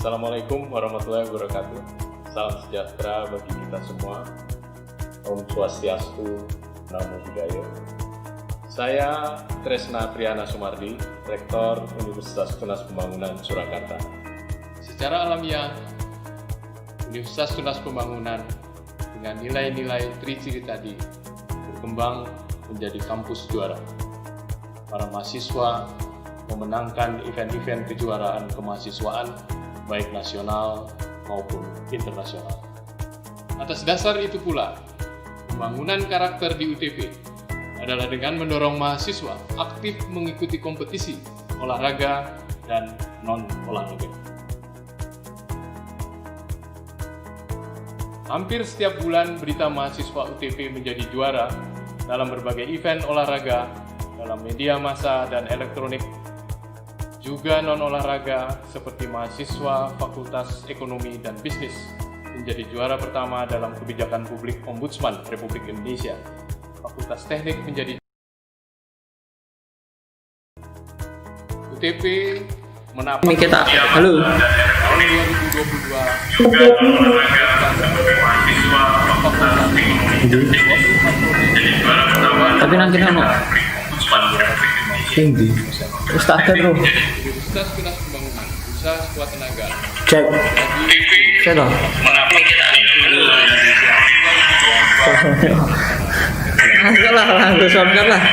Assalamualaikum warahmatullahi wabarakatuh. Salam sejahtera bagi kita semua. Om Swastiastu, Namo Buddhaya. Saya Tresna Triana Sumardi, Rektor Universitas Tunas Pembangunan Surakarta. Secara alamiah, Universitas Tunas Pembangunan dengan nilai-nilai tri-ciri tadi berkembang menjadi kampus juara. Para mahasiswa memenangkan event-event kejuaraan kemahasiswaan baik nasional maupun internasional. Atas dasar itu pula, pembangunan karakter di UTP adalah dengan mendorong mahasiswa aktif mengikuti kompetisi olahraga dan non-olahraga. Hampir setiap bulan berita mahasiswa UTP menjadi juara dalam berbagai event olahraga dalam media massa dan elektronik, juga non-olahraga seperti mahasiswa Fakultas Ekonomi dan Bisnis menjadi juara pertama dalam kebijakan publik Ombudsman Republik Indonesia. Fakultas Teknik menjadi UTP menapaki Halo. tahun 2022 juga non-olahraga mahasiswa Fakultas Ekonomi dan Bisnis menjadi juara pertama Tapi nanti Ombudsman Republik Indonesia. tinggi. Ustaz bro. Universitas Tunas Pembangunan, usaha sekuat tenaga. Cek. Saya dong. Lah.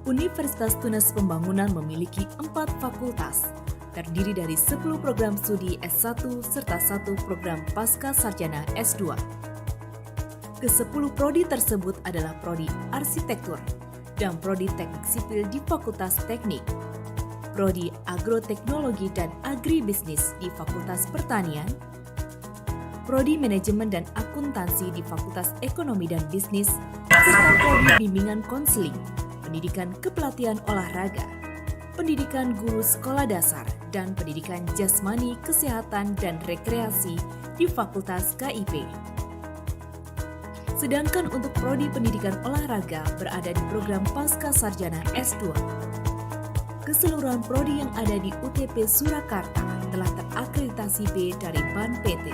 Universitas Tunas Pembangunan memiliki 4 fakultas, terdiri dari 10 program studi S1 serta 1 program pasca sarjana S2. Ke-10 prodi tersebut adalah prodi arsitektur dan prodi teknik sipil di Fakultas Teknik, prodi agroteknologi dan agribisnis di Fakultas Pertanian, prodi manajemen dan akuntansi di Fakultas Ekonomi dan Bisnis, serta prodi bimbingan konseling, pendidikan kepelatihan olahraga, pendidikan guru sekolah dasar, dan pendidikan jasmani, kesehatan, dan rekreasi di Fakultas KIP. Sedangkan untuk prodi pendidikan olahraga berada di program pasca sarjana S2. Keseluruhan prodi yang ada di UTP Surakarta telah terakreditasi B dari BAN PT.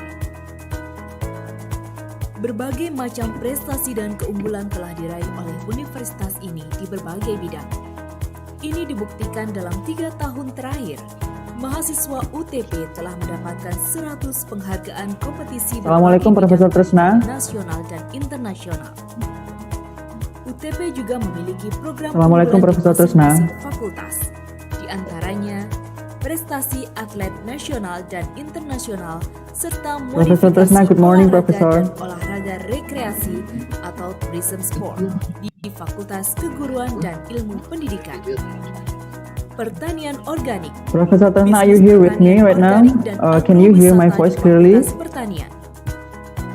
Berbagai macam prestasi dan keunggulan telah diraih oleh universitas ini di berbagai bidang. Ini dibuktikan dalam 3 tahun terakhir, mahasiswa UTP telah mendapatkan 100 penghargaan kompetisi Assalamualaikum Profesor Tresna. nasional dan internasional. UTP juga memiliki program Assalamualaikum, unggulan di Profesor Tresna. masing-masing fakultas, di antaranya prestasi atlet nasional dan internasional serta Profesor Tresna, good morning, olahraga Profesor. dan olahraga rekreasi atau tourism sport di Fakultas Keguruan dan Ilmu Pendidikan. Pertanian organik. Profesor Tresna, are you Bisnis here with me pertanian right now? organik dan Can you hear my agrowisata voice di clearly? Fakultas Pertanian.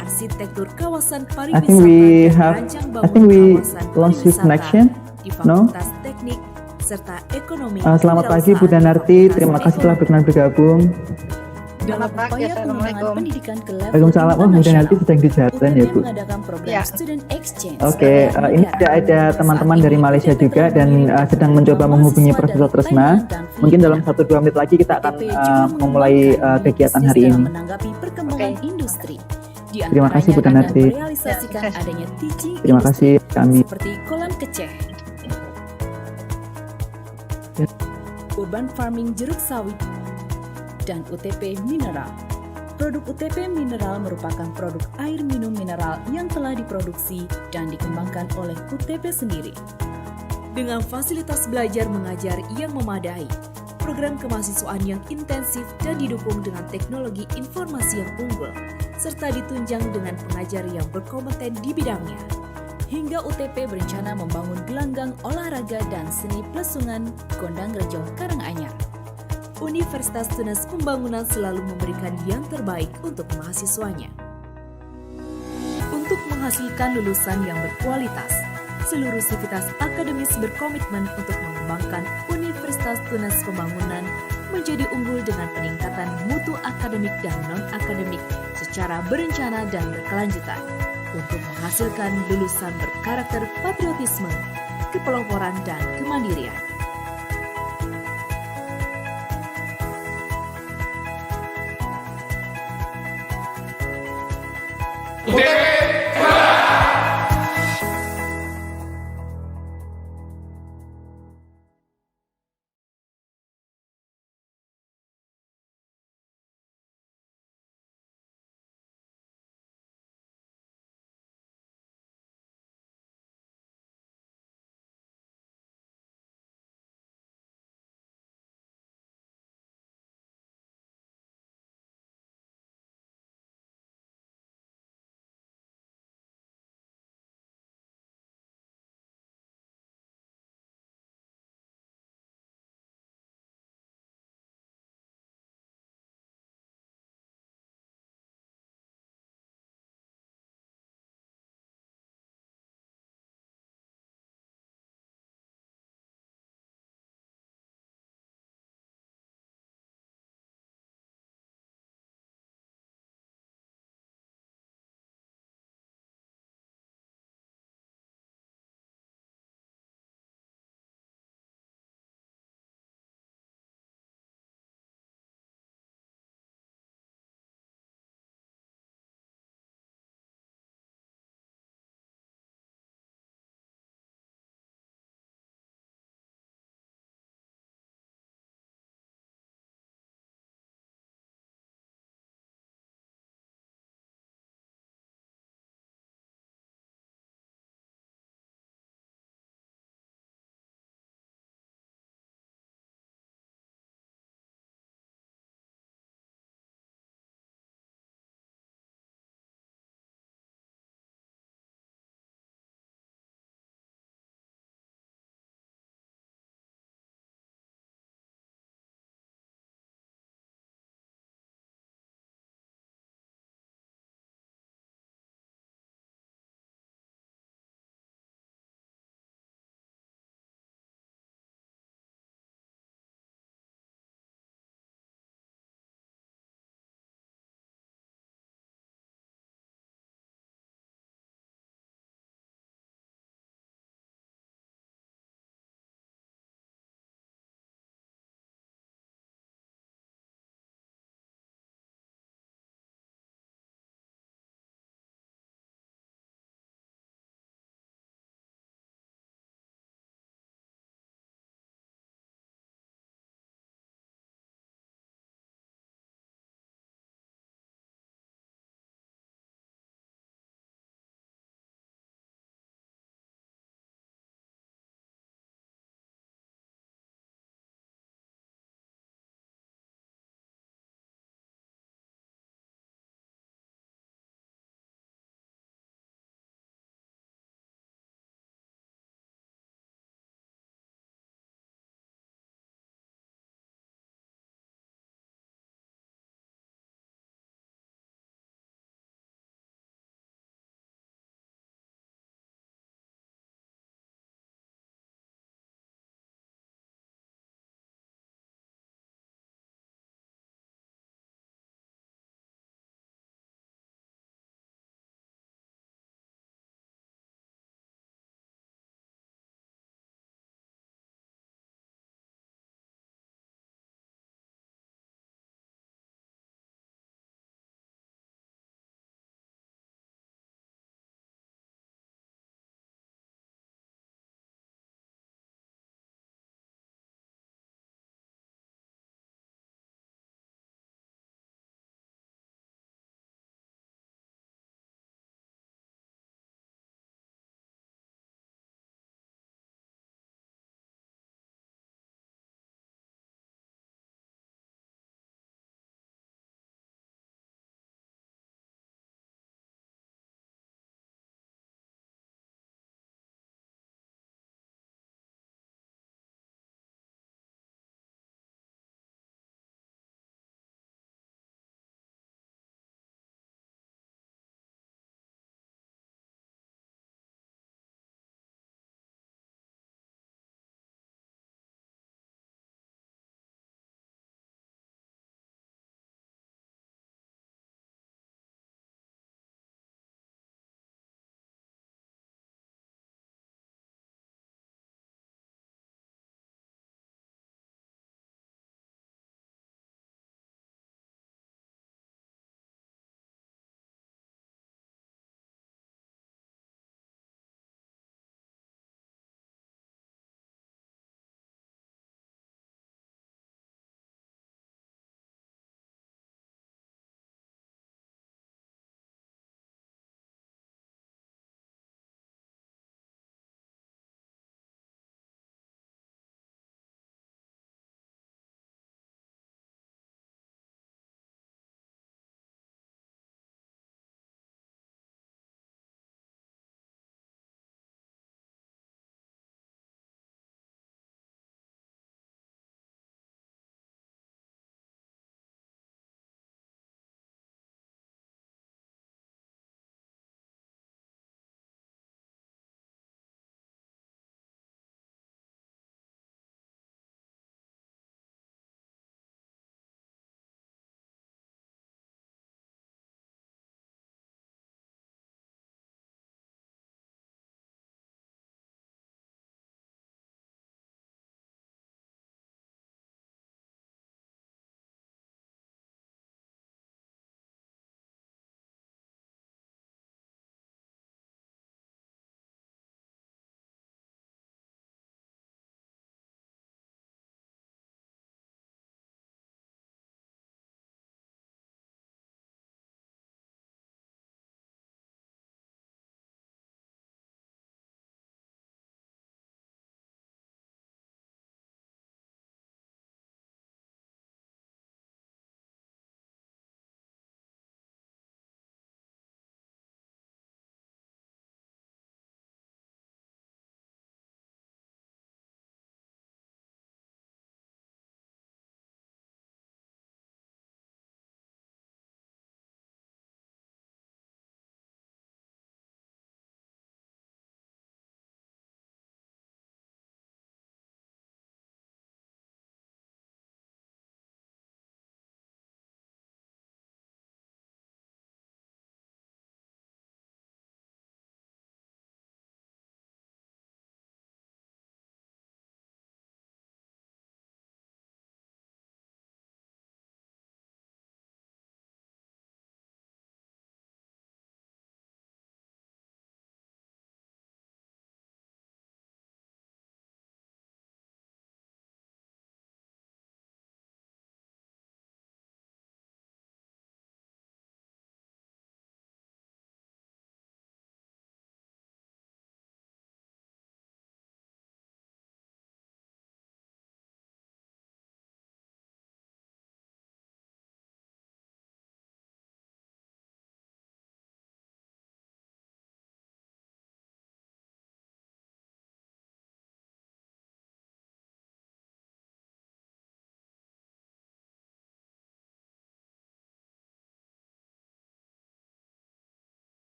Arsitektur kawasan I pariwisata think we dan have. rancang I bangun think we kawasan lost his pariwisata connection. di No? Fakultas Teknik serta Ekonomi. Selamat pagi Bu Kewirausahaan di Danarti. Fakultas Terima kasih telah Ekonomi. bergabung. Dalam Selamat pagi, upaya pengembangan Assalamualaikum. pendidikan ke level Waalaikumsalam. Oh, Bu Danarti internasional, sedang di jalan ya Bu. mengadakan program Ya. student exchange. Oke, antar ini negara. tidak ada teman-teman Saat dari ini Malaysia UTP juga telah dan mengirimkan sedang mencoba menghubungi mahasiswa Profesor dari Tresna. Thailand dan Mungkin dalam Filipina. 1-2 menit lagi kita akan UTP juga memulai mengembangkan kegiatan bisnis hari dalam ini. menanggapi perkembangan industri. Di Terima kasih, Bu antaranya Danarti. dengan merealisasikan Ya, sukses. adanya teaching Terima industri kasih kami. seperti kolam keceh, Ya. urban farming jeruk sawit, dan UTP mineral. Produk UTP mineral merupakan produk air minum mineral yang telah diproduksi dan dikembangkan oleh UTP sendiri. Dengan fasilitas belajar mengajar yang memadai, program kemahasiswaan yang intensif dan didukung dengan teknologi informasi yang unggul, serta ditunjang dengan pengajar yang berkompeten di bidangnya. Hingga UTP berencana membangun gelanggang olahraga dan seni plesungan Gondang Rejong Karanganyar. Universitas Tunas Pembangunan selalu memberikan yang terbaik untuk mahasiswanya. Untuk menghasilkan lulusan yang berkualitas, seluruh sivitas akademis berkomitmen untuk mengembangkan Universitas Tunas Pembangunan menjadi unggul dengan peningkatan mutu akademik dan non-akademik secara berencana dan berkelanjutan untuk menghasilkan lulusan berkarakter patriotisme, kepeloporan, dan kemandirian. UTP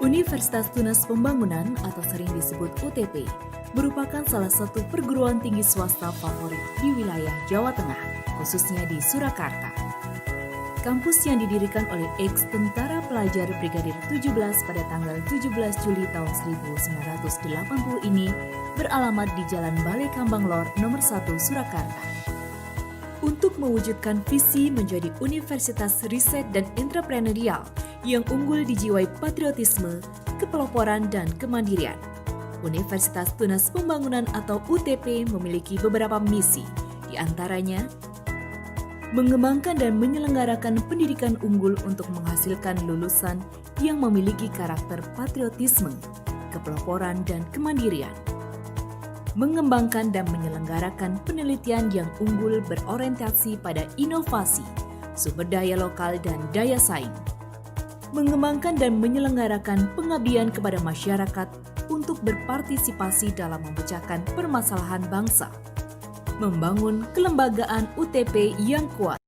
Universitas Tunas Pembangunan atau sering disebut UTP merupakan salah satu perguruan tinggi swasta favorit di wilayah Jawa Tengah, khususnya di Surakarta. Kampus yang didirikan oleh ex-tentara pelajar Brigadir 17 pada tanggal 17 Juli tahun 1980 ini beralamat di Jalan Balai Kambang Lor nomor 1 Surakarta. Untuk mewujudkan visi menjadi universitas riset dan entrepreneurial yang unggul dijiwai patriotisme, kepeloporan, dan kemandirian, Universitas Tunas Pembangunan atau UTP memiliki beberapa misi, di antaranya mengembangkan dan menyelenggarakan pendidikan unggul untuk menghasilkan lulusan yang memiliki karakter patriotisme, kepeloporan, dan kemandirian. Mengembangkan dan menyelenggarakan penelitian yang unggul berorientasi pada inovasi, sumber daya lokal, dan daya saing. Mengembangkan dan menyelenggarakan pengabdian kepada masyarakat untuk berpartisipasi dalam memecahkan permasalahan bangsa. Membangun kelembagaan UTP yang kuat.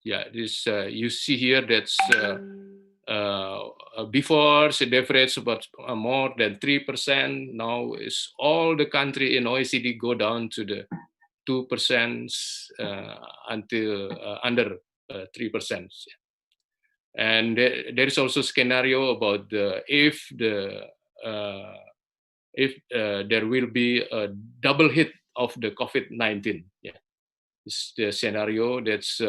Yeah, this you see here that's before the average about more than 3%. Now is all the country in OECD go down to the 2% until under 3%. And there is also scenario about uh, if there will be a double hit of the COVID-19. Yeah, it's the scenario that's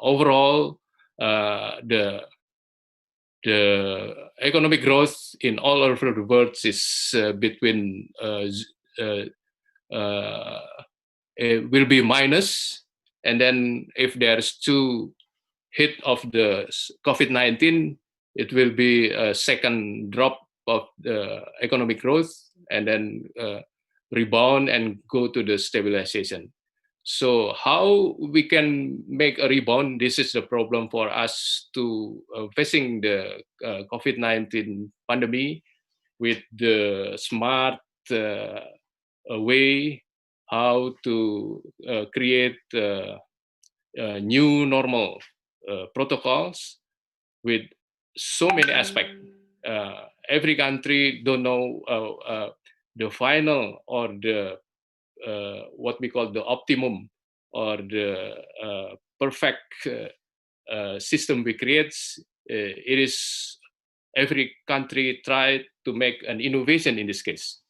overall the economic growth in all over the world is between will be minus, and then if there's two hit of the COVID-19, it will be a second drop of the economic growth, and then rebound and go to the stabilization. So how we can make a rebound? This is the problem for us to facing the COVID-19 pandemic with the smart way how to create new normal protocols with so many aspects. Every country don't know the final or the what we call the optimum or the perfect system we create. It is every country try to make an innovation in this case.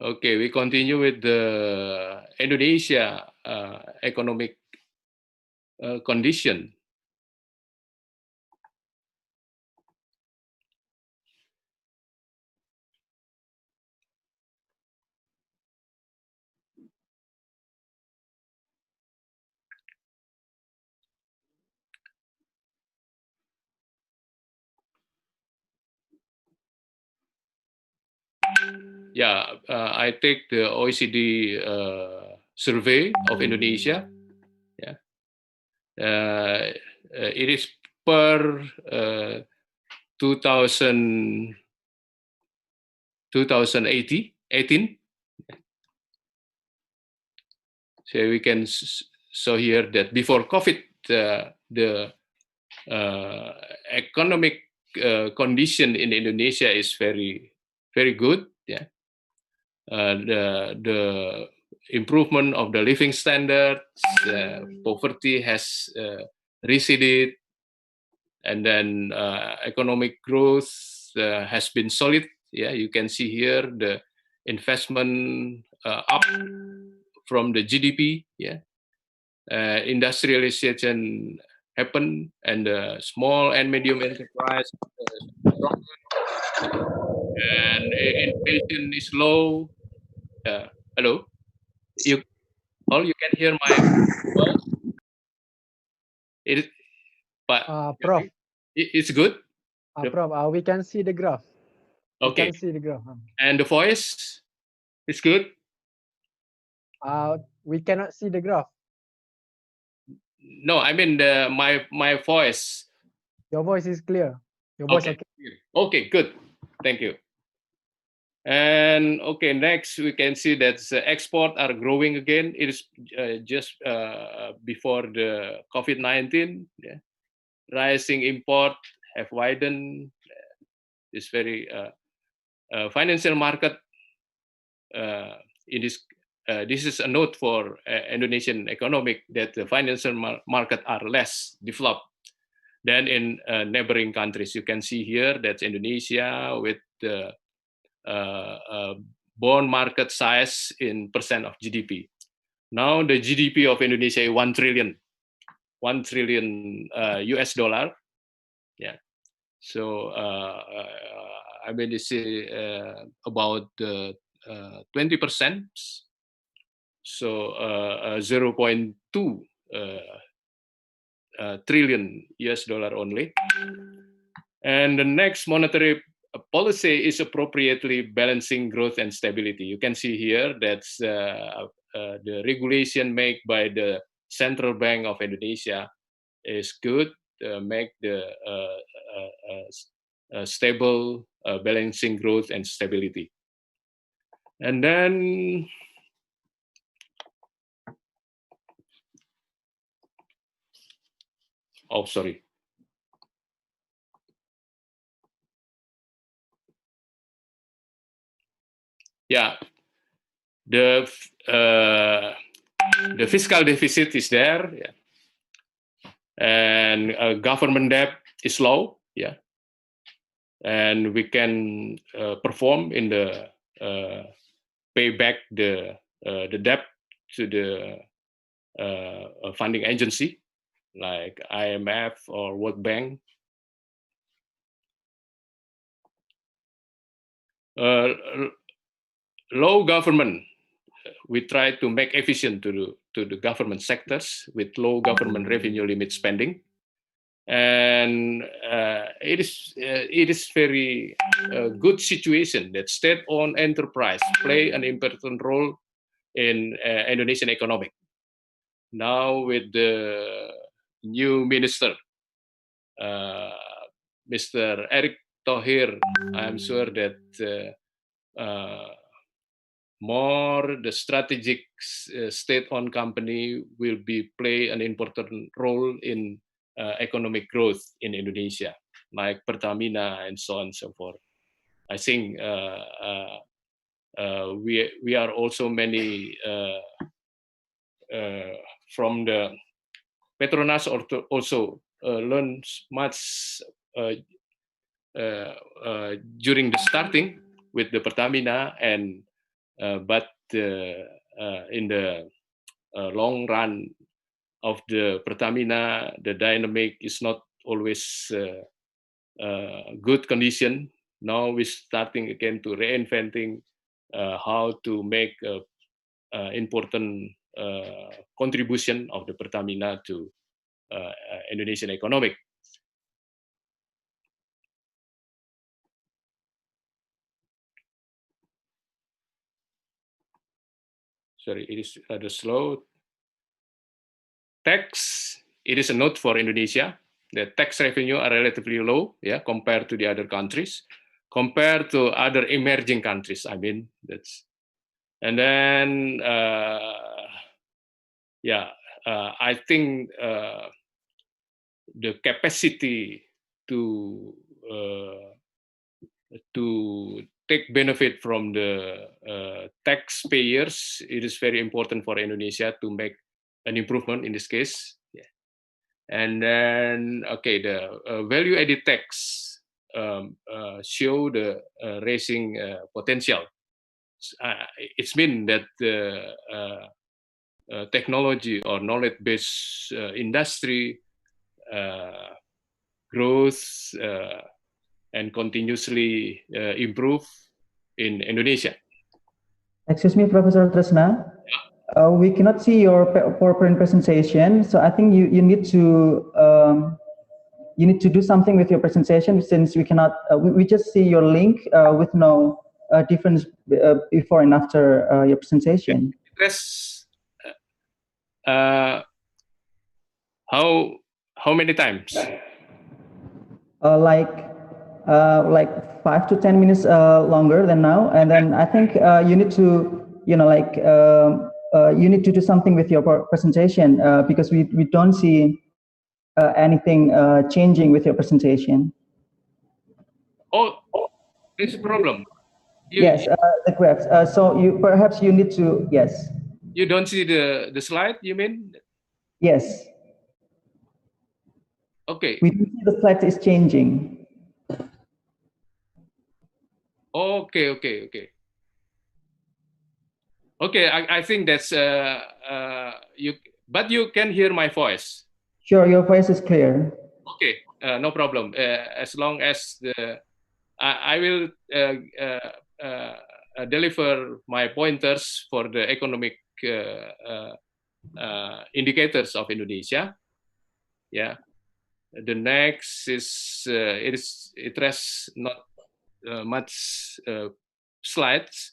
Okay, we continue with the Indonesia economic condition. Yeah, I take the OECD survey of Indonesia. Yeah, it is per 2018. So we can show here that before COVID, the economic condition in Indonesia is very, very good. Yeah, the improvement of the living standards, poverty has receded, and then economic growth has been solid. Yeah, you can see here the investment up from the GDP. Yeah, industrialization happen, and small and medium enterprise and inflation is low. Hello, you all you can hear my voice. It is, but Prof, it's good. Prof, we can see the graph. Okay. We can see the graph. And the voice is good. We cannot see the graph. No, I mean my voice. Your voice is clear. Your voice Okay. okay. Okay, good. Thank you. And okay, next we can see that export are growing again. It is just before the COVID-19. Yeah. Rising import have widened. This very financial market. It is this is a note for Indonesian economic that the financial market are less developed than in neighboring countries. You can see here that's Indonesia with the bond market size in percent of GDP. Now the GDP of Indonesia is 1 trillion US dollar. Yeah. So I mean it's about 20%. So 0.2 trillion US dollar only. And the next monetary policy is appropriately balancing growth and stability. You can see here that's the regulation made by the Central Bank of Indonesia is good, make the stable, balancing growth and stability. And then sorry. Yeah, the fiscal deficit is there, yeah, and government debt is low, yeah, and we can perform in the pay back the debt to the funding agency like IMF or World Bank. Low government, we try to make efficient to the government sectors with low government revenue limit spending, and it is very good situation that state-owned enterprise play an important role in Indonesian economic. Now with the new minister, Mr. Erick Thohir, I'm sure that more the strategic state-owned company will play an important role in economic growth in Indonesia, like Pertamina and so on and so forth. I think we are also many from the Petronas also learns much during the starting with the Pertamina, and but in the long run of the Pertamina, the dynamic is not always good condition. Now we're starting again to reinventing how to make important contribution of the Pertamina to Indonesian economic. Sorry, it is rather slow. Tax, it is a note for Indonesia. The tax revenue are relatively low, yeah, compared to the other countries, compared to other emerging countries. I mean, that's, and then I think the capacity to take benefit from the taxpayers, it is very important for Indonesia to make an improvement in this case. Yeah. And then, okay, the value-added tax show the raising potential. It's mean that technology or knowledge-based industry growth and continuously improve in Indonesia. Excuse me, Professor Tresna. We cannot see your PowerPoint presentation, so I think you need to do something with your presentation, since we cannot. We just see your link with no difference before and after your presentation. Yes. How many times? Like 5 to 10 minutes longer than now, and then I think you need to, you need to do something with your presentation because we don't see anything changing with your presentation. Oh, this problem. Yes, the graphs. So perhaps you need to, yes. You don't see the slide, you mean? Yes. Okay. We do see the slide is changing. Okay. Okay, I think that's you, but you can hear my voice. Sure, your voice is clear. Okay, no problem. As long as I will deliver my pointers for the economic indicators of Indonesia. Yeah. The next is it has not much slides.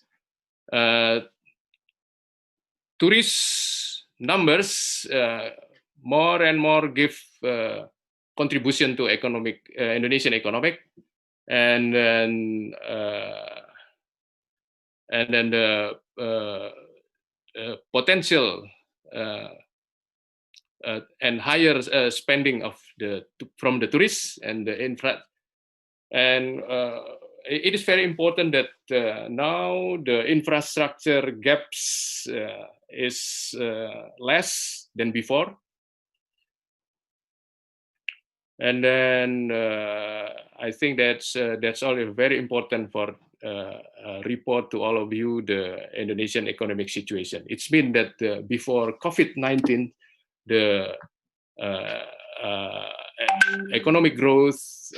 Tourist numbers more and more give contribution to Indonesian economic, and then the potential and higher spending from the tourists and the infra. And it is very important that now the infrastructure gaps is less than before. And then I think that's all very important for report to all of you the Indonesian economic situation. It's been that before COVID-19, the economic growth,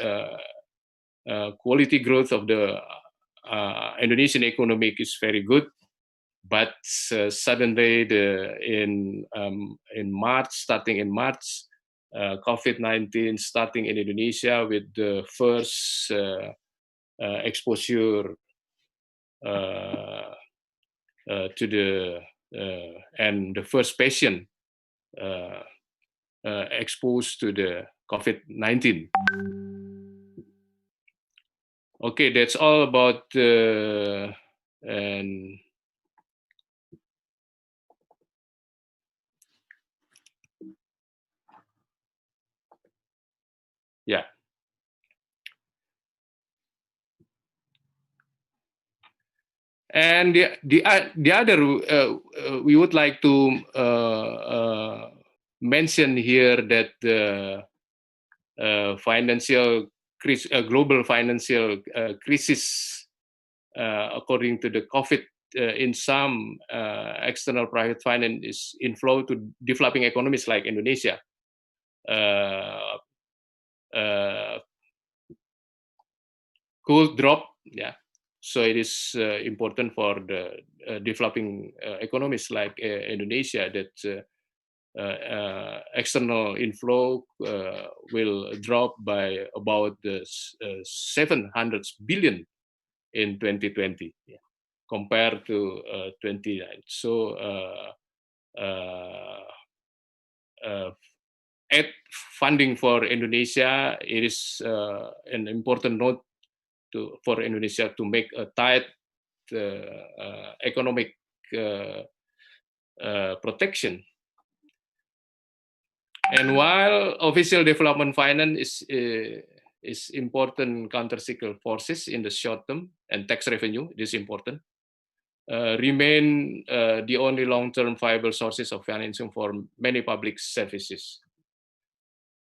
quality growth of the Indonesian economic is very good, but suddenly in March, starting in March, COVID-19 starting in Indonesia with the first exposure to the and the first patient exposed to the COVID-19. Okay, that's all about and yeah. And the other we would like to mention here that the global financial crisis, according to the COVID, in some external private finance inflow to developing economies like Indonesia. Could drop, yeah. So it is important for the developing economies like Indonesia that external inflow will drop by about 700 billion in 2020, yeah, compared to 29. So add funding for Indonesia, it is an important note for Indonesia to make a tight economic protection. And while official development finance is important countercyclical forces in the short term, and tax revenue, it is important, remain the only long-term viable sources of financing for many public services.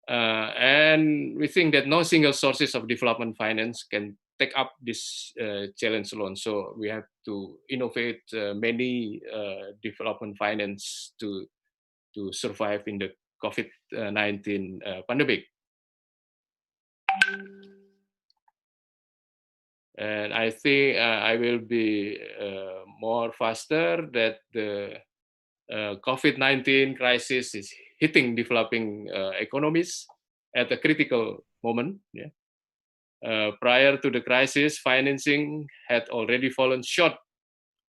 And we think that no single sources of development finance can take up this challenge alone. So we have to innovate many development finance to survive in the COVID-19 pandemic. And I think I will be more faster that the COVID-19 crisis is hitting developing economies at a critical moment. Yeah. Prior to the crisis, financing had already fallen short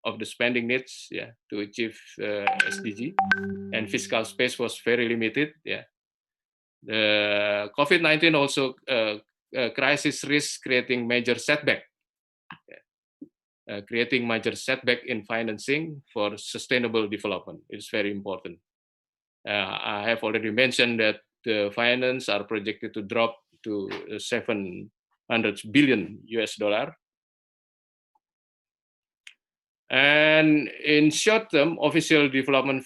of the spending needs, yeah, to achieve SDG, and fiscal space was very limited. Yeah. The COVID-19 also crisis risks creating major setback. Creating major setback in financing for sustainable development is very important. I have already mentioned that the finance are projected to drop to $700 billion. And in short term, official development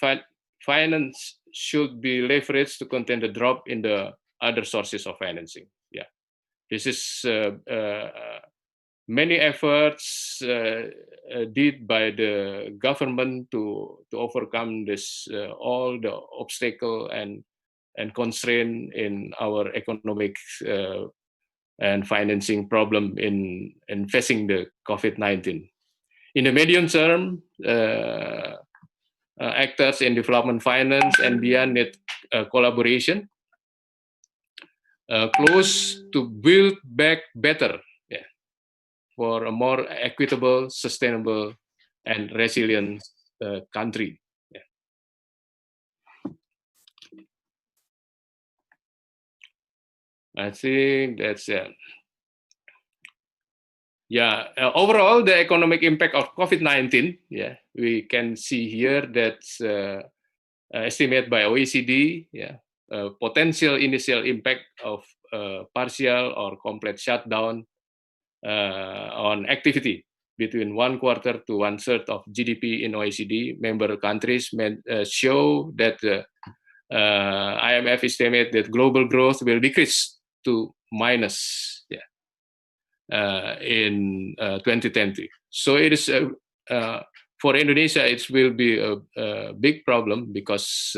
finance should be leveraged to contain the drop in the other sources of financing. Yeah, this is many efforts did by the government to overcome this all the obstacle and constraint in our economic and financing problem in facing the COVID-19. In the medium term, actors in development finance and beyond need collaboration close to build back better, yeah, for a more equitable, sustainable, and resilient country. I think that's overall, the economic impact of COVID-19, we can see here that's estimated by OECD, potential initial impact of partial or complete shutdown on activity between 1/4 to 1/3 of GDP in OECD member countries show that IMF estimate that global growth will decrease to minus in 2020. So it is for Indonesia, it will be a big problem because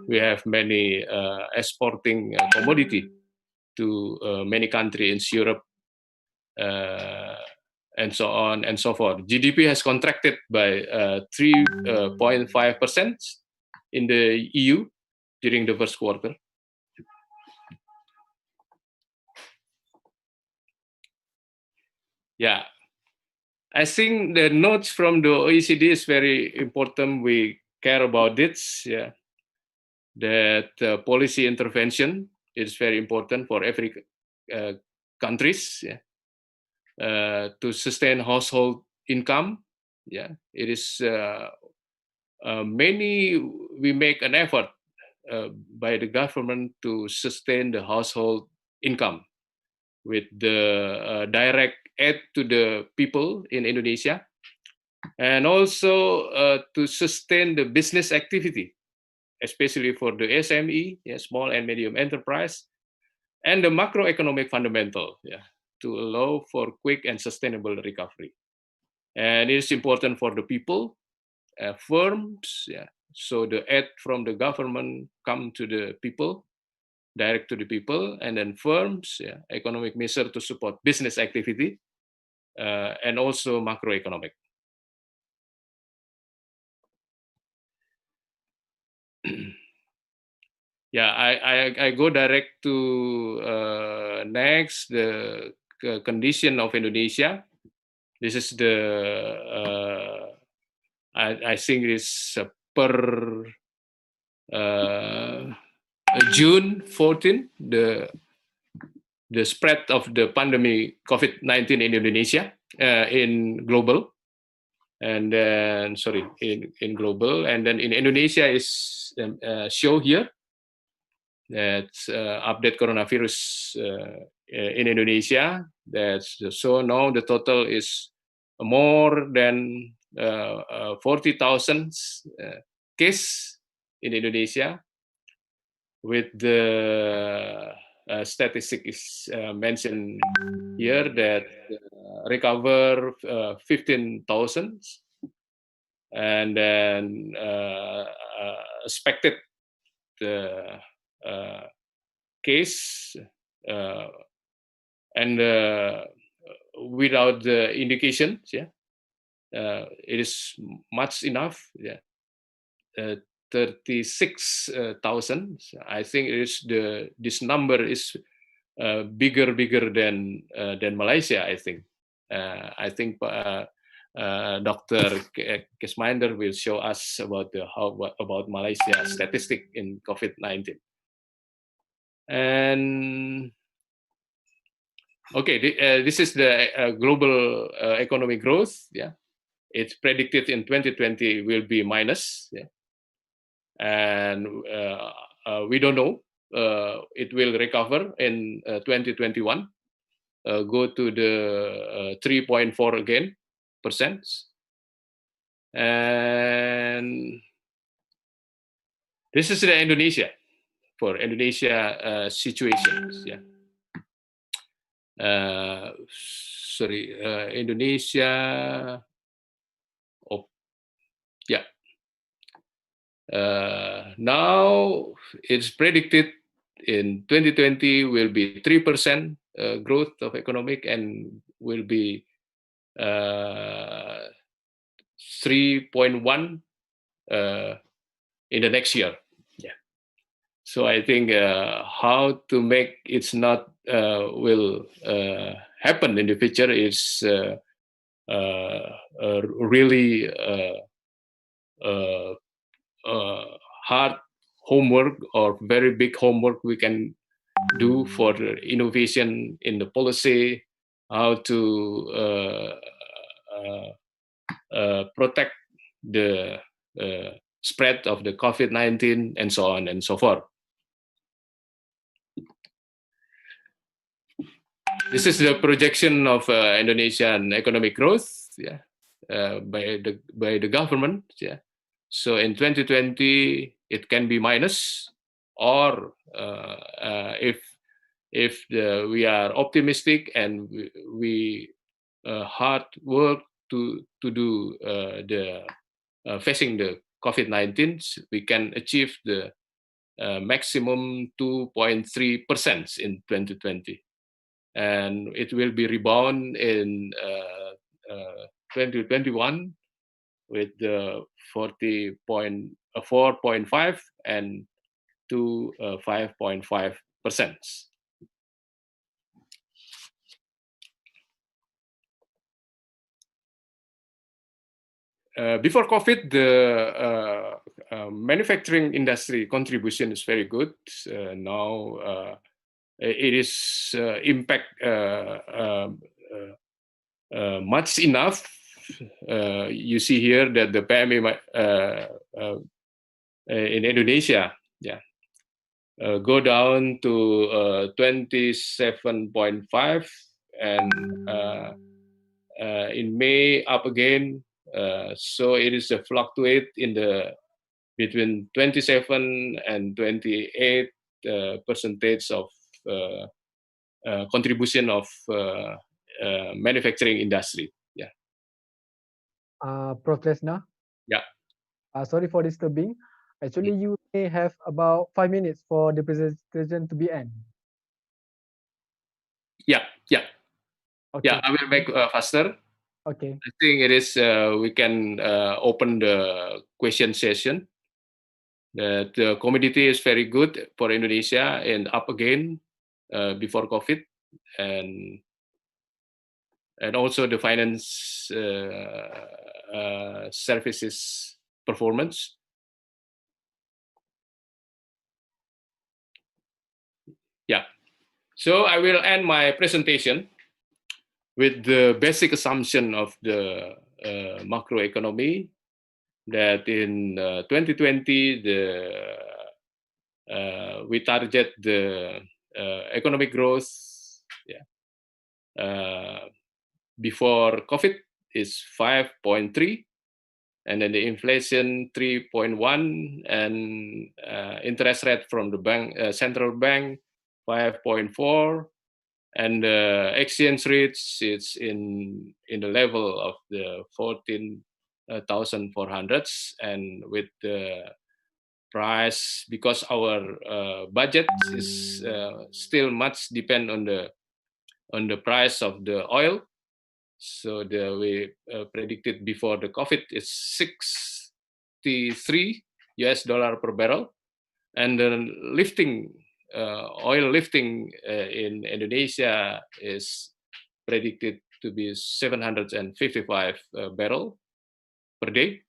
we have many exporting commodity to many countries in Europe and so on and so forth. GDP has contracted by 3.5% in the EU during the first quarter. Yeah, I think the notes from the OECD is very important. We care about this. Yeah, that policy intervention is very important for every countries. Yeah, to sustain household income. Yeah, it is we make an effort by the government to sustain the household income with the direct aid to the people in Indonesia, and also to sustain the business activity, especially for the SME, small and medium enterprise, and the macroeconomic fundamental, to allow for quick and sustainable recovery. And it is important for the people, firms, so the aid from the government come to the people, direct to the people, and then firms, economic measure to support business activity, and also macroeconomic. Yeah, I go direct to next, the condition of Indonesia. This is the, I think it's per June 14, the spread of the pandemic COVID-19 in Indonesia, in global. And then, in global. And then in Indonesia is show here. That's update coronavirus in Indonesia. So now the total is more than 40,000 cases in Indonesia, with the statistic is mentioned here that recover 15,000, and then expected case and without the indications, it is much enough, 36,000. I think it is this number is bigger than Malaysia. I think Dr. Kesminder will show us about about Malaysia statistic in COVID-19. And okay, this is the global economic growth. Yeah, it's predicted in 2020 will be minus. Yeah, and we don't know. It will recover in 2021, go to the 3.4 again percent. And this is the Indonesia, for Indonesia situations. Yeah. Indonesia. Oh, yeah. Now it's predicted in 2020 will be 3% growth of economic, and will be 3.1 in the next year. Yeah. So I think how to make it's not will happen in the future is really hard homework, or very big homework we can do for innovation in the policy, how to protect the spread of the COVID-19, and so on and so forth. This is the projection of Indonesian economic growth, by the government. So in 2020, it can be minus, or if we are optimistic and we hard work to do the facing the COVID-19, we can achieve the maximum 2.3% in 2020. And it will be rebound in 2021 with the 4.5 and to 5.5%. Before COVID, the manufacturing industry contribution is very good. Now it is impact much enough. You see here that the PMI in Indonesia, go down to 27.5, and in May up again. So it is a fluctuate in the between 27 and 28 percentage of contribution of manufacturing industry. Prof. Tresna? Yeah. Sorry for disturbing. Actually, you may have about 5 minutes for the presentation to be end. Yeah. Okay. Yeah, I will make faster. Okay. I think it is we can open the question session. The commodity is very good for Indonesia and up again before COVID, and also the finance services performance. Yeah. So I will end my presentation with the basic assumption of the macroeconomy, that in 2020 we target the economic growth before COVID is 5.3, and then the inflation 3.1, and interest rate from the bank, central bank 5.4, and the exchange rates it's in the level of the 14,400, and with the price, because our budget is still much depend on the price of the oil. So we predicted before the COVID is $63 per barrel, and the oil lifting in Indonesia is predicted to be 755 barrel per day,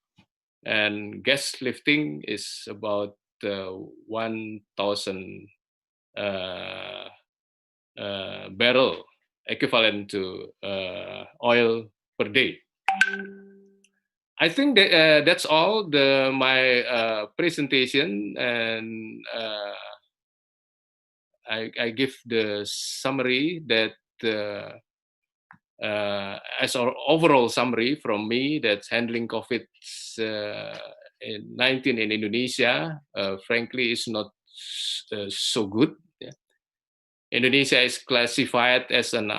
and gas lifting is about 1,000 barrel equivalent to oil per day. I think that that's all my presentation, and I give the summary that as an overall summary from me, that's handling COVID-19 in Indonesia, frankly, is not so good. Indonesia is classified as an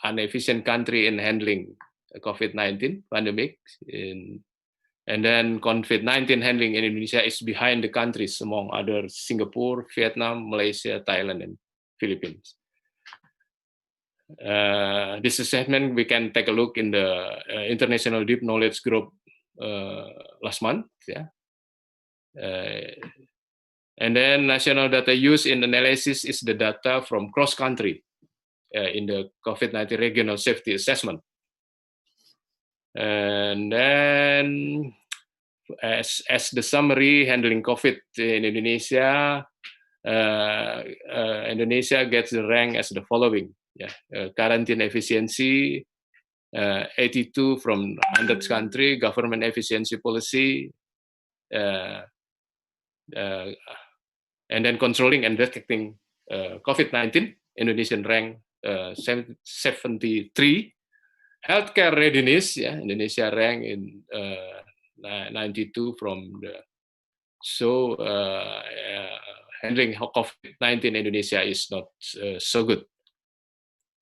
inefficient country in handling COVID-19 pandemic, and then COVID-19 handling in Indonesia is behind the countries among other Singapore, Vietnam, Malaysia, Thailand, and Philippines. This assessment we can take a look in the International Deep Knowledge Group last month. And then national data use in analysis is the data from cross-country in the COVID-19 regional safety assessment. And then as the summary, handling COVID in Indonesia, Indonesia gets the rank as the following. Yeah, quarantine efficiency, 82 from 100 country, government efficiency policy, and then controlling and detecting COVID-19, Indonesian rank 73. Healthcare readiness, yeah, Indonesia rank in 92 from the. So handling COVID-19 in Indonesia is not so good.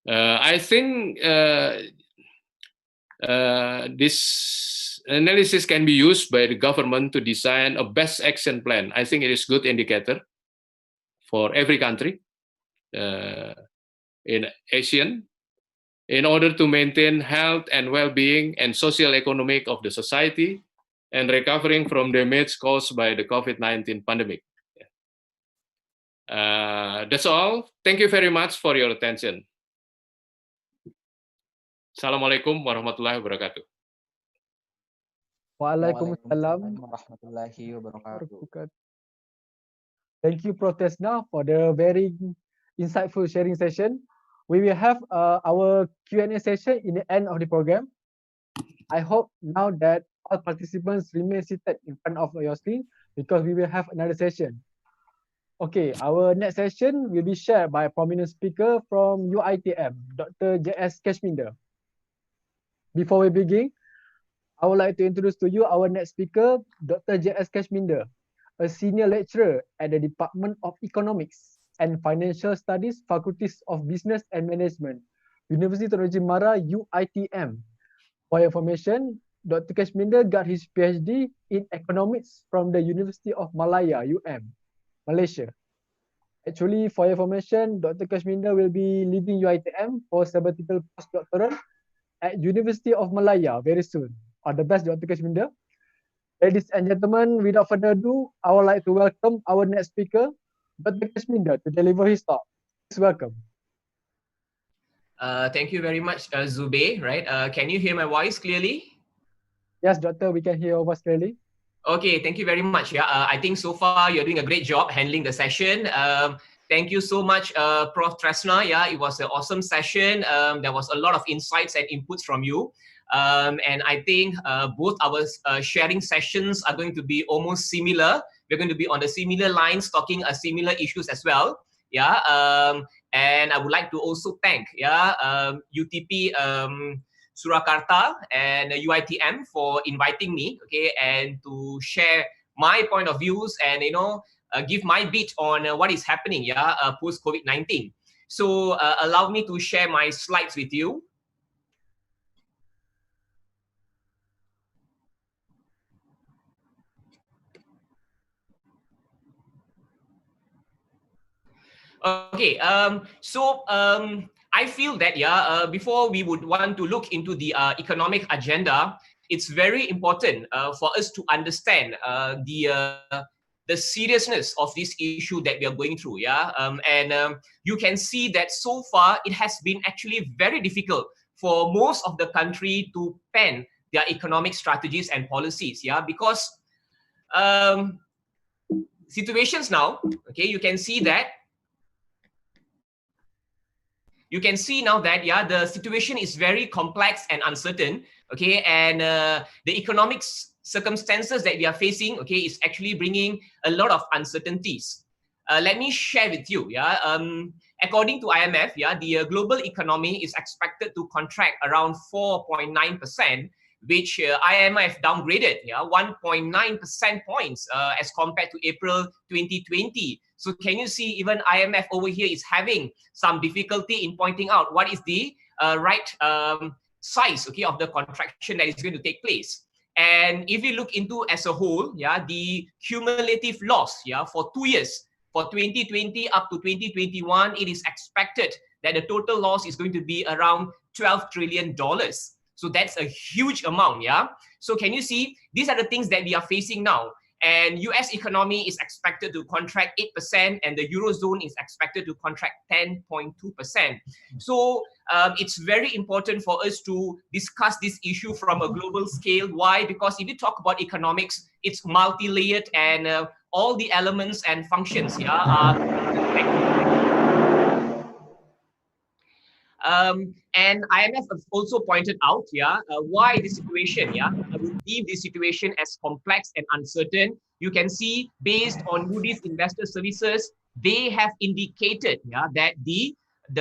I think this analysis can be used by the government to design a best action plan. I think it is good indicator for every country in ASEAN in order to maintain health and well-being and social economic of the society and recovering from damage caused by the COVID-19 pandemic. That's all. Thank you very much for your attention. Assalamualaikum warahmatullahi wabarakatuh. Waalaikumsalam warahmatullahi wabarakatuh. Thank you, Prof. Tresna, for the very insightful sharing session. We will have our Q&A session in the end of the program. I hope now that all participants remain seated in front of your screen because we will have another session. Okay, our next session will be shared by a prominent speaker from UiTM, Dr. J.S. Kashminder. Before we begin, I would like to introduce to you our next speaker, Dr. J.S. Kashminder, a senior lecturer at the Department of Economics and Financial Studies, Faculties of Business and Management, Universiti Teknologi MARA, UiTM. For your information, Dr. Kashminder got his PhD in Economics from the University of Malaya, Malaysia. Actually, for your information, Dr. Kashminder will be leaving UiTM for sabbatical postdoctoral at University of Malaya very soon. All the best, Dr. Kashminder. Ladies and gentlemen, without further ado, I would like to welcome our next speaker, Dr. Kashminder, to deliver his talk. Please welcome. Thank you very much, Zubey. Right? Can you hear my voice clearly? Yes, Doctor, we can hear your voice clearly. Okay, thank you very much. Yeah, I think so far you're doing a great job handling the session. Thank you so much, Prof. Tresna. Yeah, it was an awesome session. There was a lot of insights and inputs from you. And I think both our sharing sessions are going to be almost similar. We're going to be on the similar lines, talking similar issues as well. Yeah, and I would like to also thank UTP Surakarta and UiTM for inviting me, okay, and to share my point of views and give my bit on what is happening, post COVID-19. So allow me to share my slides with you. Okay, I feel that before we would want to look into the economic agenda, it's very important for us to understand the seriousness of this issue that we are going through. You can see that so far it has been actually very difficult for most of the country to pen their economic strategies and policies. Because situations now, okay, you can see now that the situation is very complex and uncertain, okay, and the economic circumstances that we are facing, okay, is actually bringing a lot of uncertainties. Let me share with you, according to IMF, the global economy is expected to contract around 4.9%, which IMF downgraded 1.9 percent points as compared to April 2020. So can you see even IMF over here is having some difficulty in pointing out what is the right size, okay, of the contraction that is going to take place. And if you look into as a whole, the cumulative loss for 2 years, for 2020 up to 2021, it is expected that the total loss is going to be around $12 trillion. So that's a huge amount, So can you see, these are the things that we are facing now. And US economy is expected to contract 8%, and the Eurozone is expected to contract 10.2%. So it's very important for us to discuss this issue from a global scale. Why? Because if you talk about economics, it's multi-layered, and all the elements and functions are and IMF has also pointed out why this situation, I would deem this situation as complex and uncertain. You can see, based on Moody's Investor Services, they have indicated that the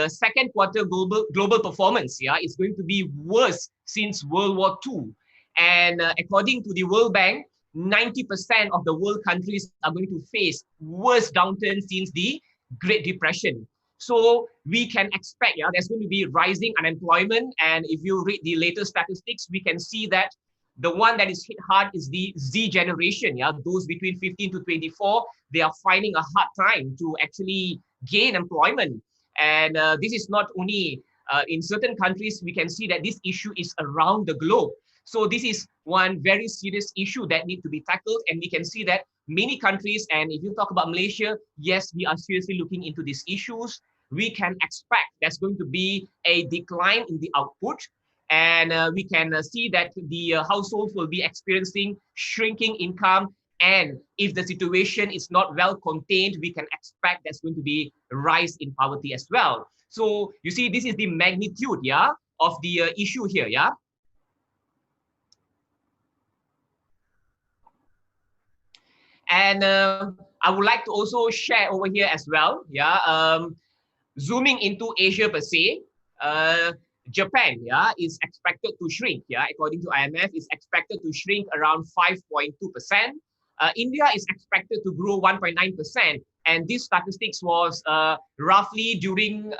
second quarter global performance is going to be worse since World War II. And according to the World Bank, 90% of the world countries are going to face worst downturn since the Great Depression. So we can expect there's going to be rising unemployment. And if you read the latest statistics, we can see that the one that is hit hard is the Z generation. Those between 15 to 24, they are finding a hard time to actually gain employment. And this is not only in certain countries, we can see that this issue is around the globe. So this is one very serious issue that needs to be tackled. And we can see that many countries, and if you talk about Malaysia, yes, we are seriously looking into these issues. We can expect there's going to be a decline in the output. And we can see that the households will be experiencing shrinking income. And if the situation is not well contained, we can expect there's going to be a rise in poverty as well. So you see, this is the magnitude of the issue here. And I would like to also share over here as well. Zooming into Asia per se, Japan is expected to shrink. According to IMF, is expected to shrink around 5.2%. India is expected to grow 1.9%. And this statistics was roughly during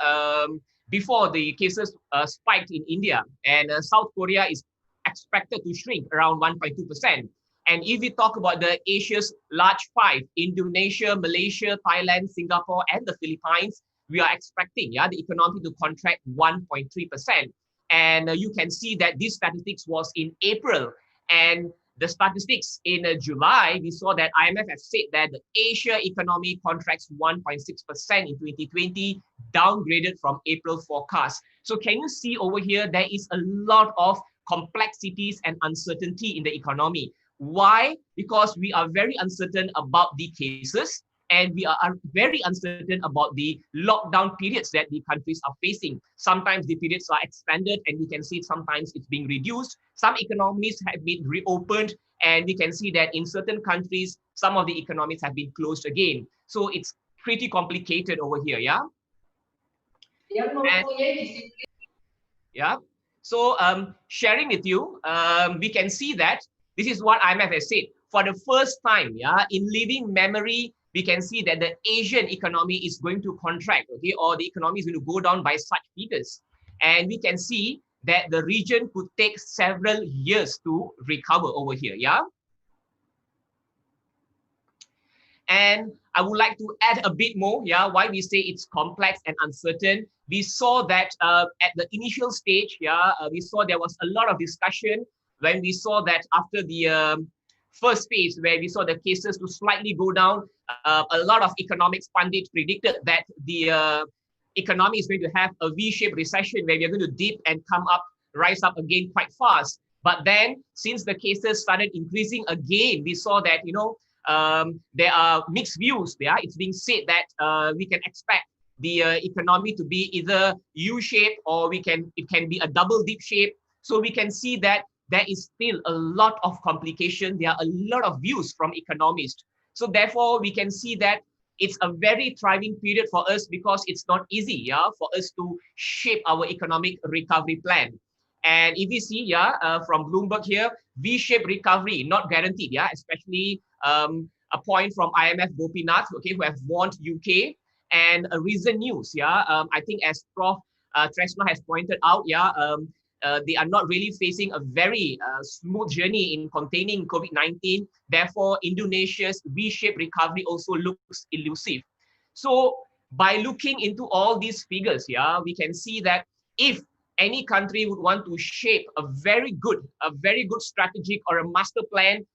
before the cases spiked in India. And South Korea is expected to shrink around 1.2%. And if we talk about the Asia's large five, Indonesia, Malaysia, Thailand, Singapore, and the Philippines, we are expecting the economy to contract 1.3%. And you can see that this statistics was in April. And the statistics in July, we saw that IMF has said that the Asia economy contracts 1.6% in 2020, downgraded from April forecast. So can you see over here, there is a lot of complexities and uncertainty in the economy. Why? Because we are very uncertain about the cases, and we are very uncertain about the lockdown periods that the countries are facing. Sometimes the periods are expanded, and we can see sometimes it's being reduced. Some economies have been reopened, and we can see that in certain countries, some of the economies have been closed again. So it's pretty complicated over here, So sharing with you, we can see that this is what IMF has said. For the first time, in living memory, we can see that the Asian economy is going to contract, or the economy is going to go down by such figures. And we can see that the region could take several years to recover over here, And I would like to add a bit more, why we say it's complex and uncertain. We saw that at the initial stage, we saw there was a lot of discussion when we saw that after the first phase, where we saw the cases to slightly go down, a lot of economics pundits predicted that the economy is going to have a V-shaped recession where we're going to dip and rise up again quite fast. But then, since the cases started increasing again, we saw that, there are mixed views. It's being said that we can expect the economy to be either U-shaped or it can be a double dip shape. So we can see that there is still a lot of complication. There are a lot of views from economists. So therefore, we can see that it's a very thriving period for us because it's not easy, for us to shape our economic recovery plan. And if we see, from Bloomberg here, V-shaped recovery, not guaranteed, especially a point from IMF Gopinath, who have warned UK, and a recent news, I think as Prof. Tresna has pointed out, they are not really facing a very smooth journey in containing COVID-19. Therefore, Indonesia's V-shaped recovery also looks elusive. So by looking into all these figures, we can see that if any country would want to shape a very good strategic or a master plan,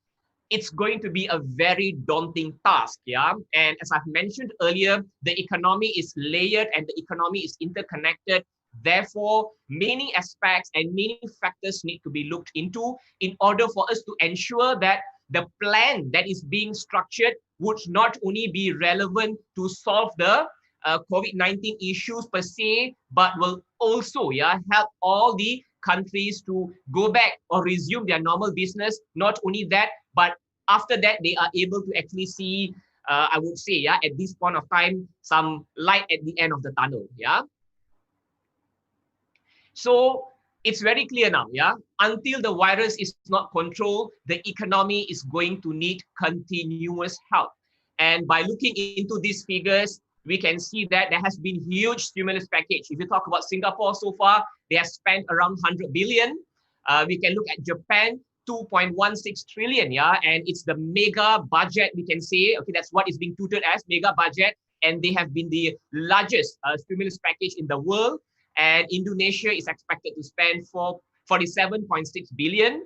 it's going to be a very daunting task, yeah. And as I've mentioned earlier, the economy is layered and the economy is interconnected. Therefore, many aspects and many factors need to be looked into in order for us to ensure that the plan that is being structured would not only be relevant to solve the COVID-19 issues per se, but will also, yeah, help all the countries to go back or resume their normal business. Not only that, but after that, they are able to actually see, I would say, yeah, at this point of time, some light at the end of the tunnel, yeah. So it's very clear now, yeah, until the virus is not controlled, the economy is going to need continuous help. And by looking into these figures, we can see that there has been huge stimulus package. If you talk about Singapore so far, they have spent around 100 billion. We can look at Japan, 2.16 trillion, yeah, and it's the mega budget, we can say, okay, that's what is being tutored as mega budget, and they have been the largest stimulus package in the world. And Indonesia is expected to spend for 47.6 billion.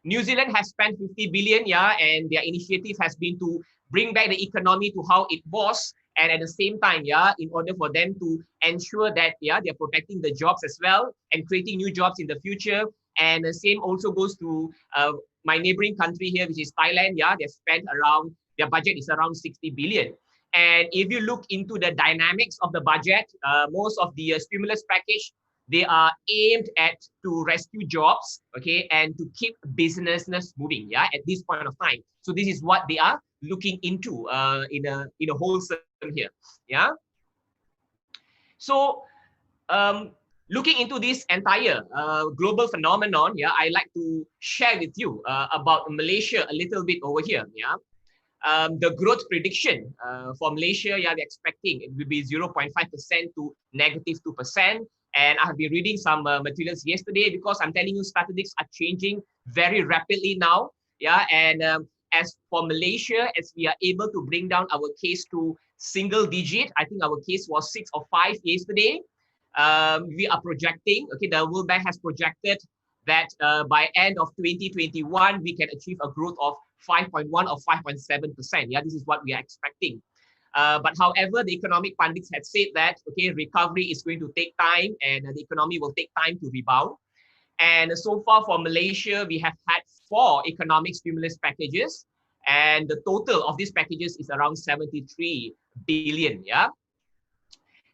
New Zealand has spent 50 billion, yeah, and their initiative has been to bring back the economy to how it was, and at the same time, yeah, in order for them to ensure that, yeah, they're protecting the jobs as well and creating new jobs in the future. And the same also goes to my neighboring country here, which is Thailand. Yeah, they've spent around, their budget is around 60 billion. And if you look into the dynamics of the budget, most of the stimulus package, they are aimed at to rescue jobs, okay, and to keep businesses moving, yeah, at this point of time. So this is what they are looking into in a whole system here, yeah. So looking into this entire global phenomenon, yeah, I like to share with you about Malaysia a little bit over here, yeah. The growth prediction for Malaysia, yeah, they're expecting it will be 0.5% to -2%. And I have been reading some materials yesterday, because I'm telling you, statistics are changing very rapidly now. Yeah, and as for Malaysia, as we are able to bring down our case to single digit, I think our case was 6 or 5 yesterday. We are projecting, okay, the World Bank has projected that by end of 2021, we can achieve a growth of 5.1 or 5.7%. Yeah, this is what we are expecting. But however, the economic pundits have said that, okay, recovery is going to take time and the economy will take time to rebound. And so far for Malaysia, we have had 4 economic stimulus packages, and the total of these packages is around 73 billion. Yeah.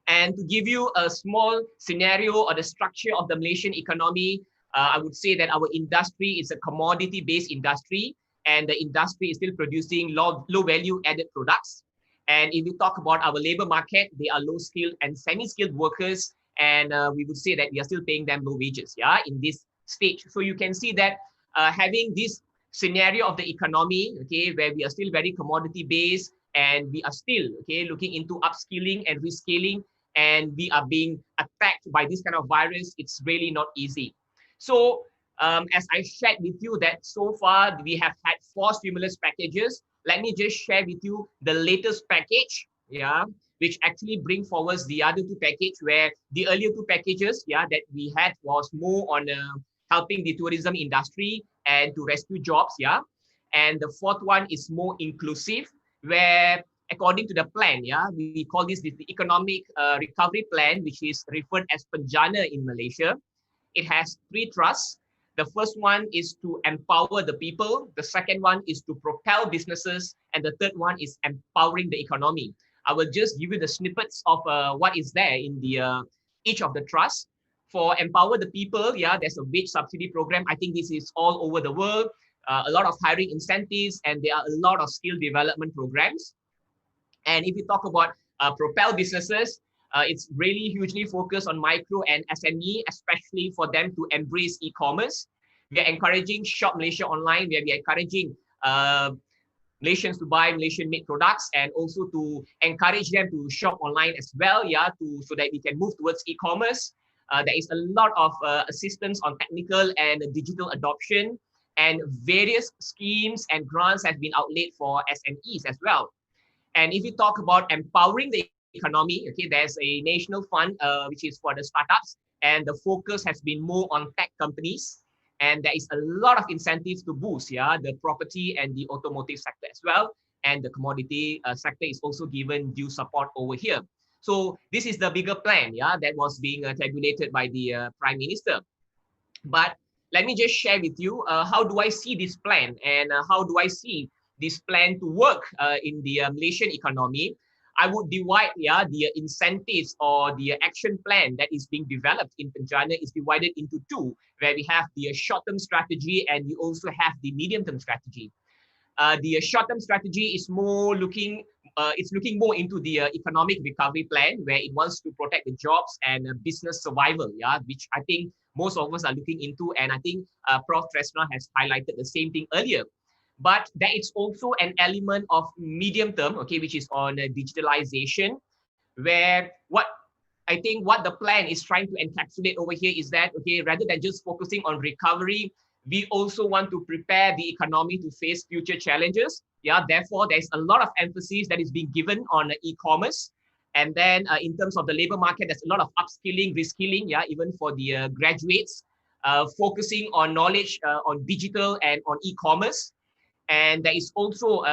And to give you a small scenario or the structure of the Malaysian economy, I would say that our industry is a commodity-based industry, and the industry is still producing low value added products. And if we talk about our labor market, they are low skilled and semi-skilled workers, and we would say that we are still paying them low wages, yeah, in this stage. So you can see that having this scenario of the economy, okay, where we are still very commodity-based, and we are still, okay, looking into upskilling and reskilling, and we are being attacked by this kind of virus, it's really not easy. So as I shared with you that so far we have had 4 stimulus packages, let me just share with you the latest package, yeah, which actually bring forward the other 2 packages, where the earlier 2 packages, yeah, that we had was more on helping the tourism industry and to rescue jobs, yeah. And the 4th one is more inclusive, where according to the plan, yeah, we call this the economic recovery plan, which is referred as Penjana in Malaysia. It has 3 thrusts. The first one is to empower the people. The second one is to propel businesses. And the third one is empowering the economy. I will just give you the snippets of what is there in the each of the trusts. For empower the people, yeah, there's a wage subsidy program. I think this is all over the world. A lot of hiring incentives, and there are a lot of skill development programs. And if you talk about propel businesses, it's really hugely focused on micro and SME, especially for them to embrace e-commerce. We are encouraging Shop Malaysia Online, where we are encouraging Malaysians to buy Malaysian-made products, and also to encourage them to shop online as well, yeah, so that we can move towards e-commerce. There is a lot of assistance on technical and digital adoption, and various schemes and grants have been outlaid for SMEs as well. And if you talk about empowering the economy, okay, there's a national fund which is for the startups, and the focus has been more on tech companies. and there is a lot of incentives to boost the property and the automotive sector as well, and the commodity sector is also given due support over here. So this is the bigger plan that was being tabulated by the Prime Minister. But let me just share with you how do I see this plan, and how do I see this plan to work in the Malaysian economy. I would divide the incentives or the action plan that is being developed in Penjana is divided into two, where we have the short-term strategy and we also have the medium-term strategy. The short-term strategy is more looking, it's looking more into the economic recovery plan, where it wants to protect the jobs and business survival, which I think most of us are looking into, and I think Prof. Tresna has highlighted the same thing earlier. But there is also an element of medium term, okay, which is on digitalization, where what the plan is trying to encapsulate over here is that, okay, rather than just focusing on recovery, we also want to prepare the economy to face future challenges. Therefore, there's a lot of emphasis that is being given on e-commerce. And then in terms of the labor market, there's a lot of upskilling, reskilling, even for the graduates, focusing on knowledge on digital and on e-commerce. And there is also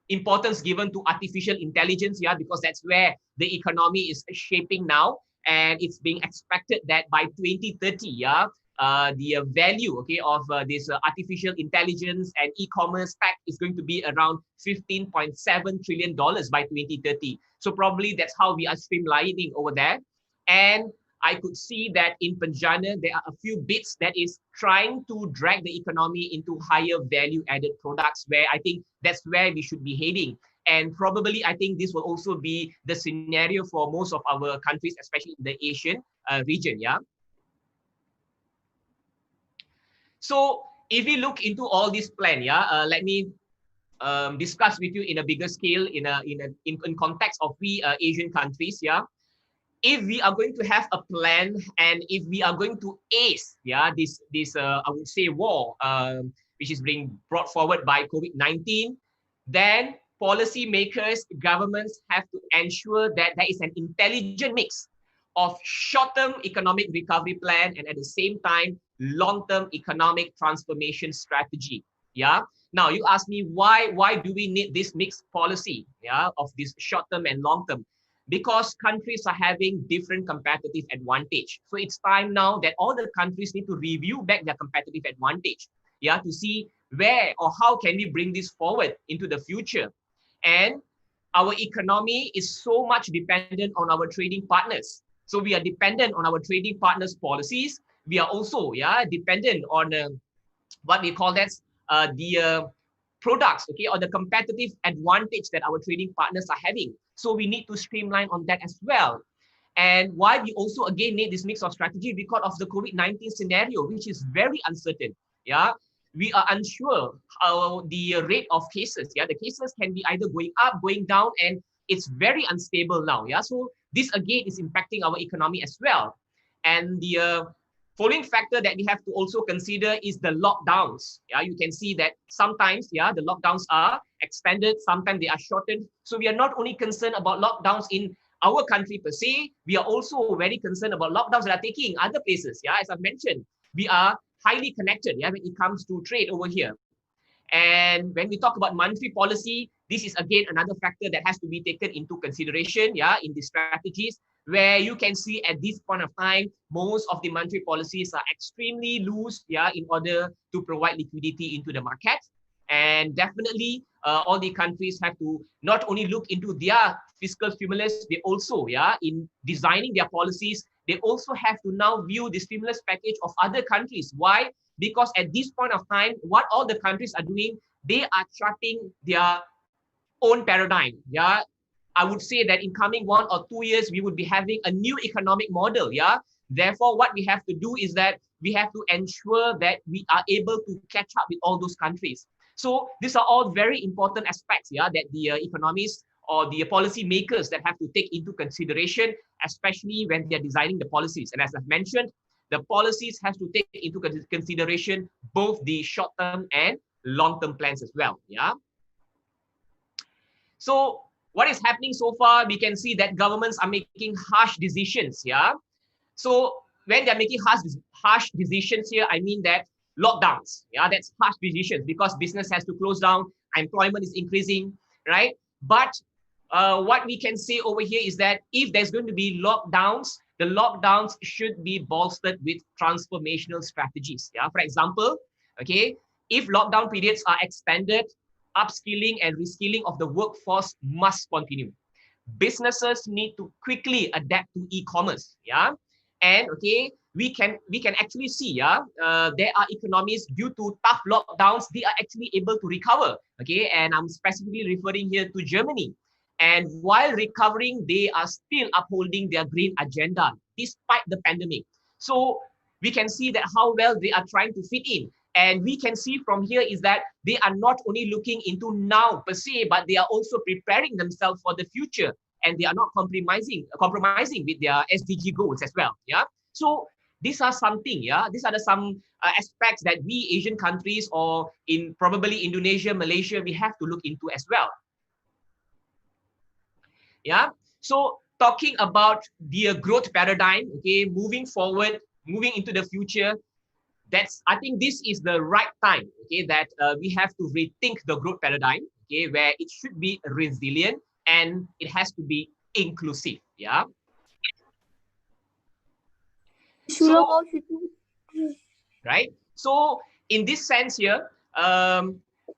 importance given to artificial intelligence, because that's where the economy is shaping now. And it's being expected that by 2030, the value, okay, of this artificial intelligence and e-commerce tech is going to be around $15.7 trillion by 2030. So probably that's how we are streamlining over there. And I could see that in Penjana, there are a few bits that is trying to drag the economy into higher value added products, where I think that's where we should be heading. And probably, I think this will also be the scenario for most of our countries, especially in the Asian region, So if we look into all this plan, let me discuss with you in a bigger scale, in context of we Asian countries, If we are going to have a plan, and if we are going to ace, this I would say war, which is being brought forward by COVID-19, then policymakers, governments have to ensure that there is an intelligent mix of short-term economic recovery plan and at the same time long-term economic transformation strategy. Now you ask me why do we need this mixed policy of this short-term and long-term? Because countries are having different competitive advantage. So it's time now that all the countries need to review back their competitive advantage, to see where or how can we bring this forward into the future. And our economy is so much dependent on our trading partners. So we are dependent on our trading partners' policies. We are also dependent on what we call that the products, okay, or the competitive advantage that our trading partners are having. So we need to streamline on that as well. And why we also again need this mix of strategy, because of the COVID-19 scenario, which is very uncertain. We are unsure how the rate of cases. The cases can be either going up, going down, and it's very unstable now. So this again is impacting our economy as well. And the following factor that we have to also consider is the lockdowns. You can see that sometimes, the lockdowns are extended, sometimes they are shortened. So we are not only concerned about lockdowns in our country per se, we are also very concerned about lockdowns that are taking other places. As I've mentioned, we are highly connected when it comes to trade over here. And when we talk about monetary policy, this is again another factor that has to be taken into consideration in the strategies, where you can see at this point of time, most of the monetary policies are extremely loose in order to provide liquidity into the market. And definitely all the countries have to not only look into their fiscal stimulus, they also, in designing their policies, they also have to now view the stimulus package of other countries. Why? Because at this point of time, what all the countries are doing, they are charting their own paradigm. I would say that in coming 1 or 2 years, we would be having a new economic model. Therefore, what we have to do is that we have to ensure that we are able to catch up with all those countries. So these are all very important aspects, that the economists or the policy makers that have to take into consideration, especially when they're designing the policies. And as I've mentioned, the policies has to take into consideration both the short-term and long-term plans as well. So what is happening so far, we can see that governments are making harsh decisions. So when they're making harsh decisions here, I mean that lockdowns, yeah, that's harsh decisions because business has to close down, employment is increasing, right? But what we can say over here is that if there's going to be lockdowns, the lockdowns should be bolstered with transformational strategies. Yeah, for example, okay, if lockdown periods are extended, upskilling and reskilling of the workforce must continue. Businesses need to quickly adapt to e-commerce. Yeah, and okay, we can actually see, yeah, there are economies due to tough lockdowns, they are actually able to recover. Okay, and I'm specifically referring here to Germany. And while recovering, they are still upholding their green agenda despite the pandemic. So we can see that how well they are trying to fit in. And we can see from here is that they are not only looking into now per se, but they are also preparing themselves for the future. And they are not compromising with their SDG goals as well. Yeah. So these are something, yeah. These are some aspects that we Asian countries, or in probably Indonesia, Malaysia, we have to look into as well. Yeah. So talking about the growth paradigm, okay, moving forward, moving into the future, I think this is the right time, okay, that we have to rethink the growth paradigm, okay, where it should be resilient and it has to be inclusive. Yeah. So, right. So in this sense here,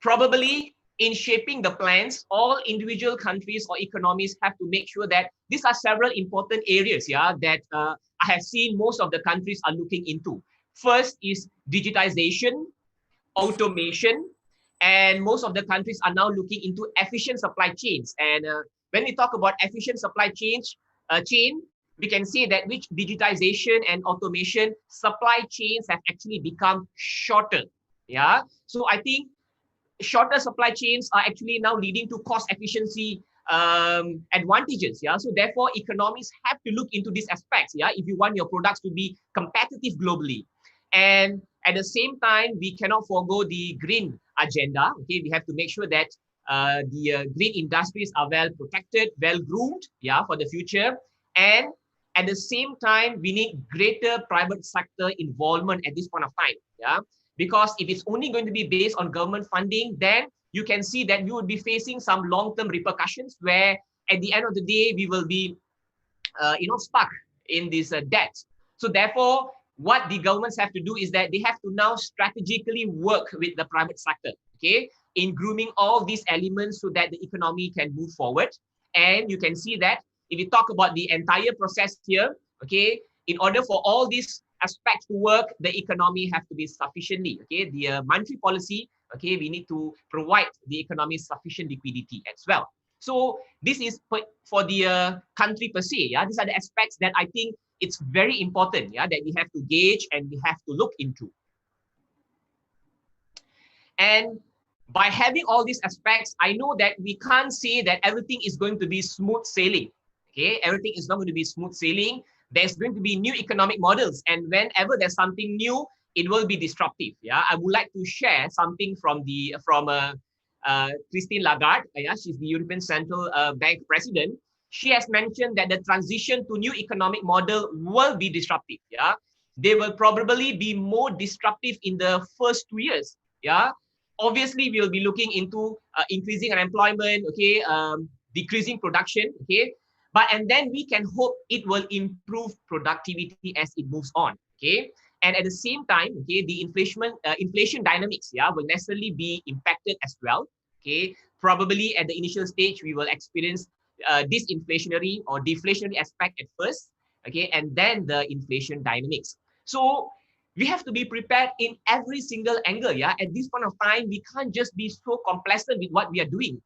probably in shaping the plans, all individual countries or economies have to make sure that these are several important areas, yeah, that I have seen most of the countries are looking into. First is digitization, automation, and most of the countries are now looking into efficient supply chains. And when we talk about efficient supply chains, we can say that with digitization and automation, supply chains have actually become shorter. Yeah. So I think shorter supply chains are actually now leading to cost efficiency advantages. Yeah. So therefore, economies have to look into these aspects. Yeah. If you want your products to be competitive globally. And at the same time, we cannot forego the green agenda. Okay. We have to make sure that the green industries are well protected, well groomed, yeah, for the future. And at the same time, we need greater private sector involvement at this point of time. Yeah. Because if it's only going to be based on government funding, then you can see that you would be facing some long-term repercussions where at the end of the day, we will be stuck in this debt. So therefore, what the governments have to do is that they have to now strategically work with the private sector, okay, in grooming all these elements so that the economy can move forward. And you can see that if you talk about the entire process here, okay, in order for all these aspects to work, the economy have to be sufficiently, okay, the monetary policy, okay, we need to provide the economy sufficient liquidity as well. So this is for the country per se. Yeah, these are the aspects that I think it's very important. Yeah, that we have to gauge and we have to look into. And by having all these aspects, I know that we can't say that everything is going to be smooth sailing. Okay, everything is not going to be smooth sailing. There's going to be new economic models, and whenever there's something new, it will be disruptive. Yeah, I would like to share something from Christine Lagarde. Yeah, she's the European Central Bank president. She has mentioned that the transition to new economic model will be disruptive. Yeah, they will probably be more disruptive in the first 2 years. Yeah, obviously we will be looking into increasing unemployment. Okay, decreasing production. Okay. And then we can hope it will improve productivity as it moves on. Okay, and at the same time, okay, the inflation dynamics, yeah, will necessarily be impacted as well. Okay, probably at the initial stage we will experience disinflationary or deflationary aspect at first. Okay, and then the inflation dynamics. So we have to be prepared in every single angle. Yeah, at this point of time, we can't just be so complacent with what we are doing.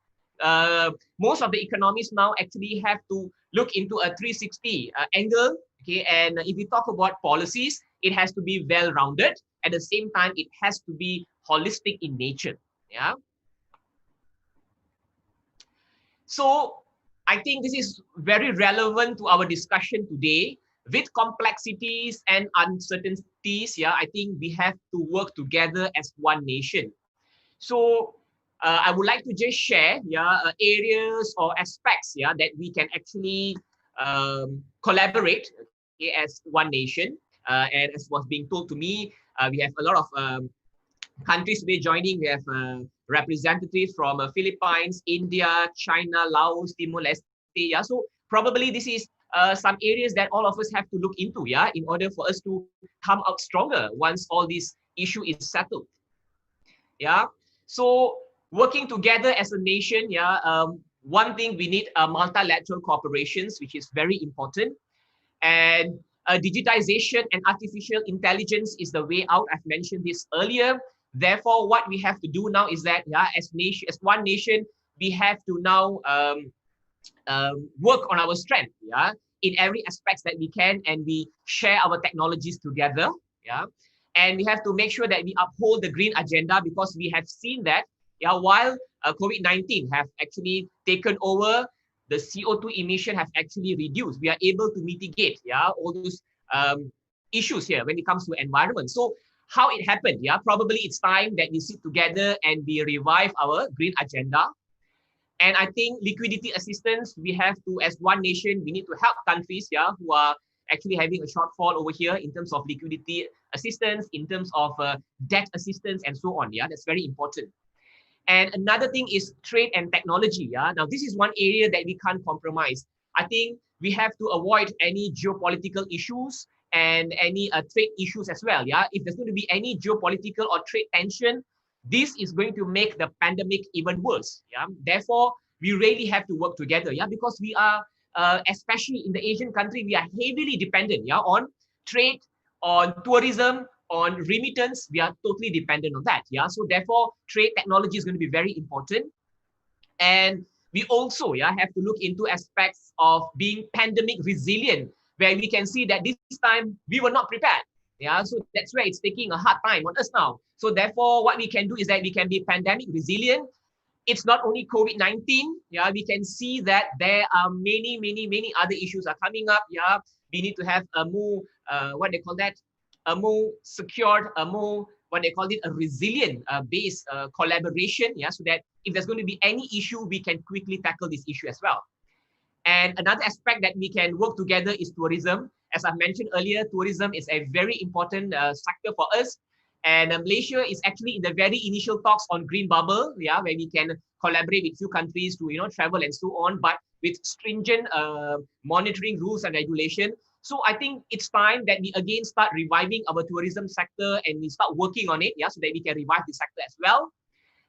Most of the economies now actually have to look into a 360 angle. Okay, and if we talk about policies, it has to be well-rounded. At the same time, it has to be holistic in nature. Yeah. So I think this is very relevant to our discussion today. With complexities and uncertainties, yeah, I think we have to work together as one nation. So I would like to just share, yeah, areas or aspects, yeah, that we can actually collaborate, okay, as one nation. And as was being told to me, we have a lot of countries today joining. We have representatives from Philippines, India, China, Laos, Timor-Leste. Yeah, so probably this is some areas that all of us have to look into, yeah, in order for us to come out stronger once all this issue is settled. Yeah, so working together as a nation, yeah, one thing we need multilateral cooperations, which is very important. And digitization and artificial intelligence is the way out. I've mentioned this earlier. Therefore, what we have to do now is that, yeah, as one nation, we have to now work on our strength, yeah, in every aspects that we can, and we share our technologies together, yeah. And we have to make sure that we uphold the green agenda, because we have seen that, yeah, while COVID-19 have actually taken over, the CO2 emission have actually reduced. We are able to mitigate, yeah, all those issues here when it comes to environment. So how it happened, yeah, probably it's time that we sit together and we revive our green agenda. And I think liquidity assistance, we have to, as one nation, we need to help countries, yeah, who are actually having a shortfall over here in terms of liquidity assistance, in terms of debt assistance, and so on. Yeah, that's very important. And another thing is trade and technology. Yeah, now this is one area that we can't compromise. I think we have to avoid any geopolitical issues and any trade issues as well. Yeah, if there's going to be any geopolitical or trade tension, this is going to make the pandemic even worse. Yeah, therefore we really have to work together. Yeah, because we are, especially in the Asian country, we are heavily dependent. Yeah, on trade, on tourism, on remittance. We are totally dependent on that. Yeah, so therefore trade technology is going to be very important. And we also, yeah, have to look into aspects of being pandemic resilient, where we can see that this time we were not prepared. Yeah, so that's where it's taking a hard time on us now. So therefore, what we can do is that we can be pandemic resilient. It's not only COVID-19. Yeah, we can see that there are many other issues are coming up. Yeah, we need to have a more, what they call that, a more secured, a more, what they call it, a resilient based collaboration. Yeah, so that if there's going to be any issue, we can quickly tackle this issue as well. And another aspect that we can work together is tourism. As I mentioned earlier, tourism is a very important sector for us. And Malaysia is actually in the very initial talks on green bubble, yeah, where we can collaborate with few countries to, you know, travel and so on, but with stringent monitoring rules and regulation. So I think it's time that we again start reviving our tourism sector, and we start working on it, yeah, so that we can revive the sector as well.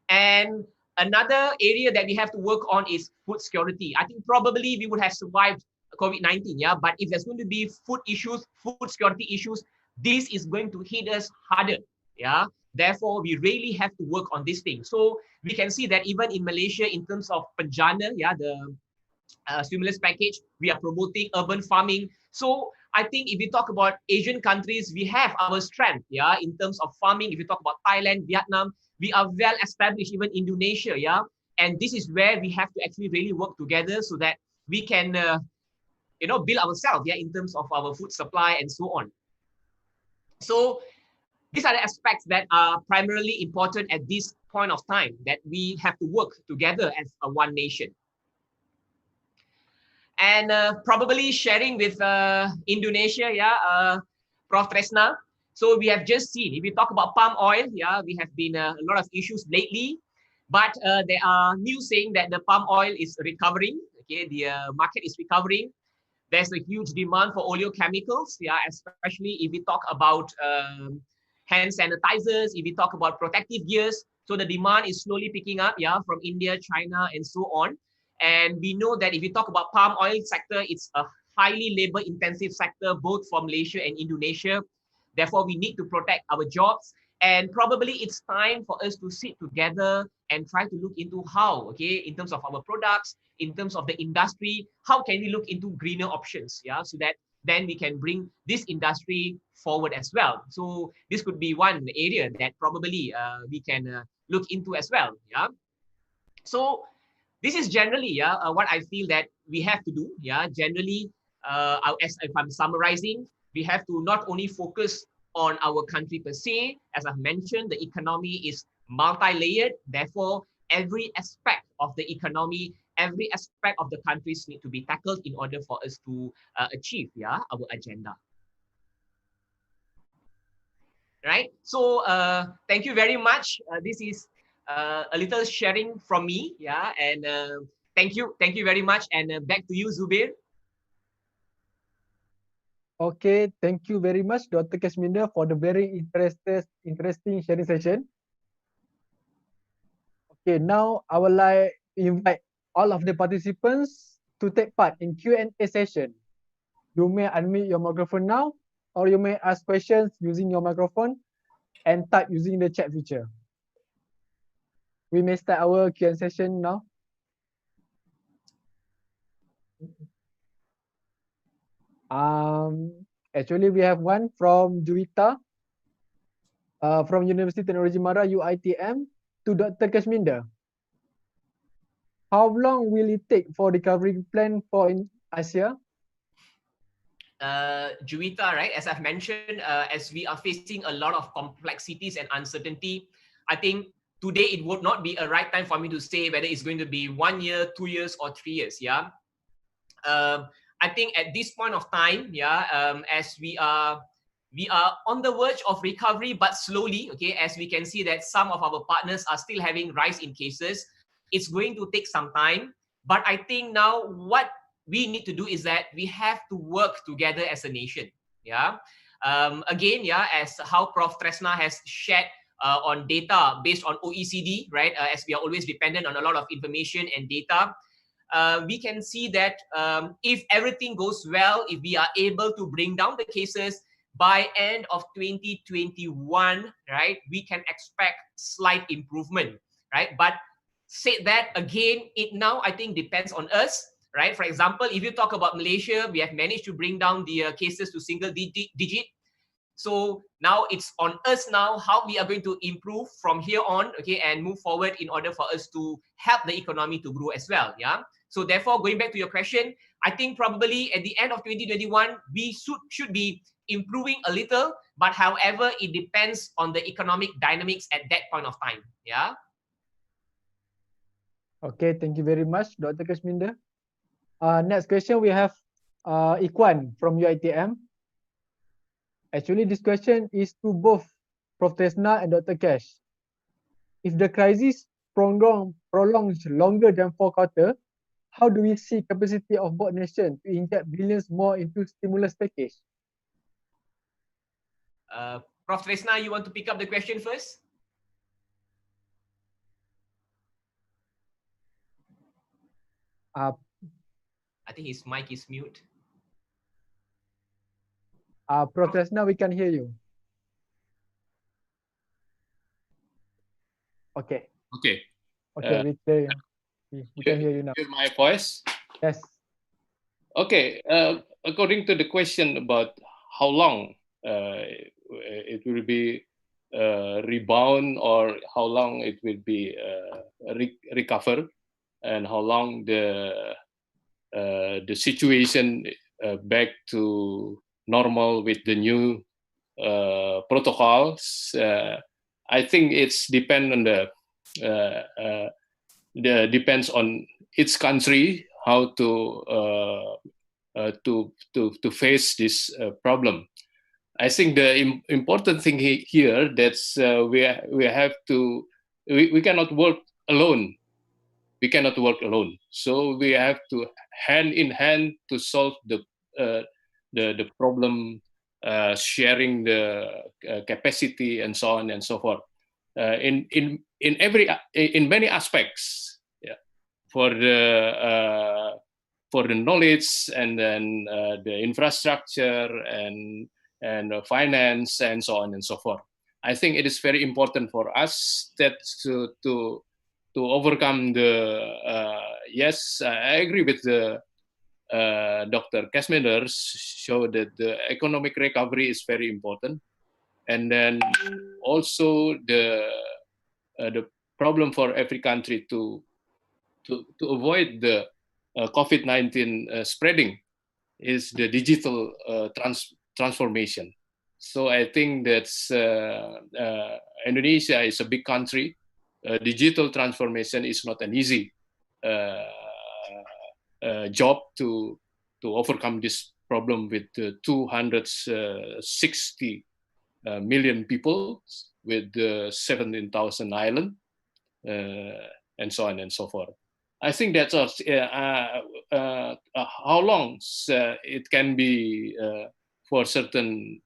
And another area that we have to work on is food security. I think probably we would have survived COVID-19, yeah, but if there's going to be food issues, food security issues, this is going to hit us harder, yeah. Therefore, we really have to work on this thing. So we can see that even in Malaysia, in terms of Penjana, yeah, the stimulus package, we are promoting urban farming. So I think if we talk about Asian countries, we have our strength, yeah, in terms of farming. If you talk about Thailand, Vietnam, we are well established, even Indonesia, yeah. And this is where we have to actually really work together so that we can, you know, build ourselves, yeah, in terms of our food supply and so on. So these are the aspects that are primarily important at this point of time, that we have to work together as a one nation. And probably sharing with Indonesia, yeah, Prof. Tresna. So we have just seen, if we talk about palm oil, yeah, we have been a lot of issues lately, but there are news saying that the palm oil is recovering. Okay, the market is recovering. There's a huge demand for oleochemicals, yeah, especially if we talk about hand sanitizers, if we talk about protective gears. So the demand is slowly picking up, yeah, from India, China, and so on. And we know that if you talk about palm oil sector, it's a highly labor intensive sector, both for Malaysia and Indonesia. Therefore, we need to protect our jobs. And probably it's time for us to sit together and try to look into how, okay, in terms of our products, in terms of the industry, how can we look into greener options, yeah, so that then we can bring this industry forward as well. So this could be one area that probably we can look into as well, yeah. So this is generally, yeah, what I feel that we have to do, yeah. Generally, as if I'm summarizing, we have to not only focus on our country per se. As I've mentioned, the economy is multi-layered. Therefore, every aspect of the economy, every aspect of the countries need to be tackled in order for us to achieve, yeah, our agenda. right? So thank you very much. This is a little sharing from me, yeah, and thank you very much. And back to you, Zubir. Okay, thank you very much, Dr. Kashminda, for the very interesting sharing session. Okay, now I would like to invite all of the participants to take part in Q&A session. You may unmute your microphone now, or you may ask questions using your microphone and type using the chat feature. We may start our Q&A session now. Actually, we have one from Juwita from Universiti Teknologi MARA UITM to Dr. Kashminda. How long will it take for recovery plan for in Asia? Juwita, right? As I've mentioned, as we are facing a lot of complexities and uncertainty, I think today it would not be a right time for me to say whether it's going to be 1 year, 2 years, or 3 years. Yeah. I think at this point of time, yeah, as we are on the verge of recovery, but slowly. Okay, as we can see that some of our partners are still having rise in cases. It's going to take some time, but I think now what we need to do is that we have to work together as a nation. Yeah. Again, yeah, as how Prof. Tresna has shared on data based on OECD, right? As we are always dependent on a lot of information and data, we can see that if everything goes well, if we are able to bring down the cases by end of 2021, right, we can expect slight improvement, right? But said that again, it now I think depends on us, right? For example, if you talk about Malaysia, we have managed to bring down the cases to single digit. So now it's on us now how we are going to improve from here on, okay, and move forward in order for us to help the economy to grow as well. Yeah. So therefore, going back to your question, I think probably at the end of 2021, we should be improving a little, but however, it depends on the economic dynamics at that point of time. Yeah. Okay, thank you very much, Dr. Kashminda. Next question, we have Ikwan from UITM. Actually, this question is to both Prof. Tresna and Dr. Cash. If the crisis prolongs longer than 4 quarters, how do we see capacity of both nations to inject billions more into stimulus package? Prof. Tresna, you want to pick up the question first? I think his mic is mute. Prof. Tresna, we can hear you. Okay. Okay. Okay, we can hear you now. Hear my voice? Yes. Okay. According to the question about how long it will be rebound or how long it will be recover, and how long the situation back to normal with the new protocols. I think it's depend on depends on each country how to face this problem. I think the important thing here that's we have to we cannot work alone. We cannot work alone. So we have to hand in hand to solve the problem, sharing the capacity and so on and so forth. In many aspects, yeah, for the knowledge and then the infrastructure and finance and so on and so forth. I think it is very important for us that to overcome the yes, I agree with the Dr. Kashminda show that the economic recovery is very important, and then also the problem for every country to avoid the COVID-19 spreading is the digital transformation. So I think that's Indonesia is a big country. Digital transformation is not an easy job to overcome this problem with 260 million people with 17,000 islands, and so on and so forth. I think that's how long it can be for certain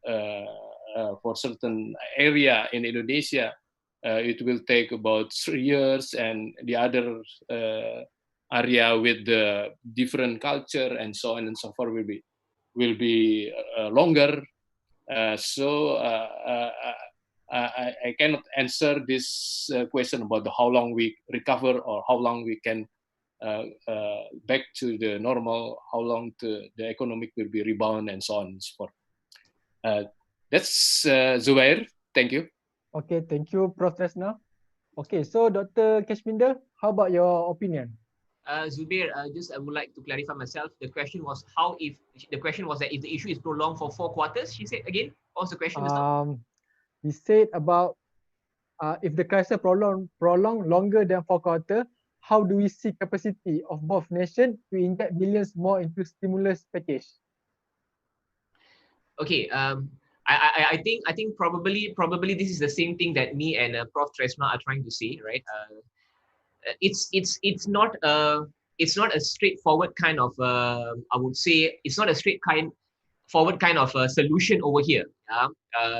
area in Indonesia. It will take about 3 years, and the other area with the different culture and so on and so forth will be longer. So I cannot answer this question about how long we recover or how long we can back to the normal, how long the economic will be rebound, and so on and so forth. That's Zubair. Thank you. Okay, thank you, Prof. Tresna. Okay, so Dr. Kashminder, how about your opinion? Zubair, I would like to clarify myself. The question was that if the issue is prolonged for 4 quarters, she said again. What was the question? He said about if the crisis prolong longer than 4 quarters, how do we see capacity of both nations to inject billions more into stimulus package? Okay, I think probably this is the same thing that me and Prof. Tresna are trying to say, right? It's not a straightforward kind of I would say it's not a straightforward kind of solution over here,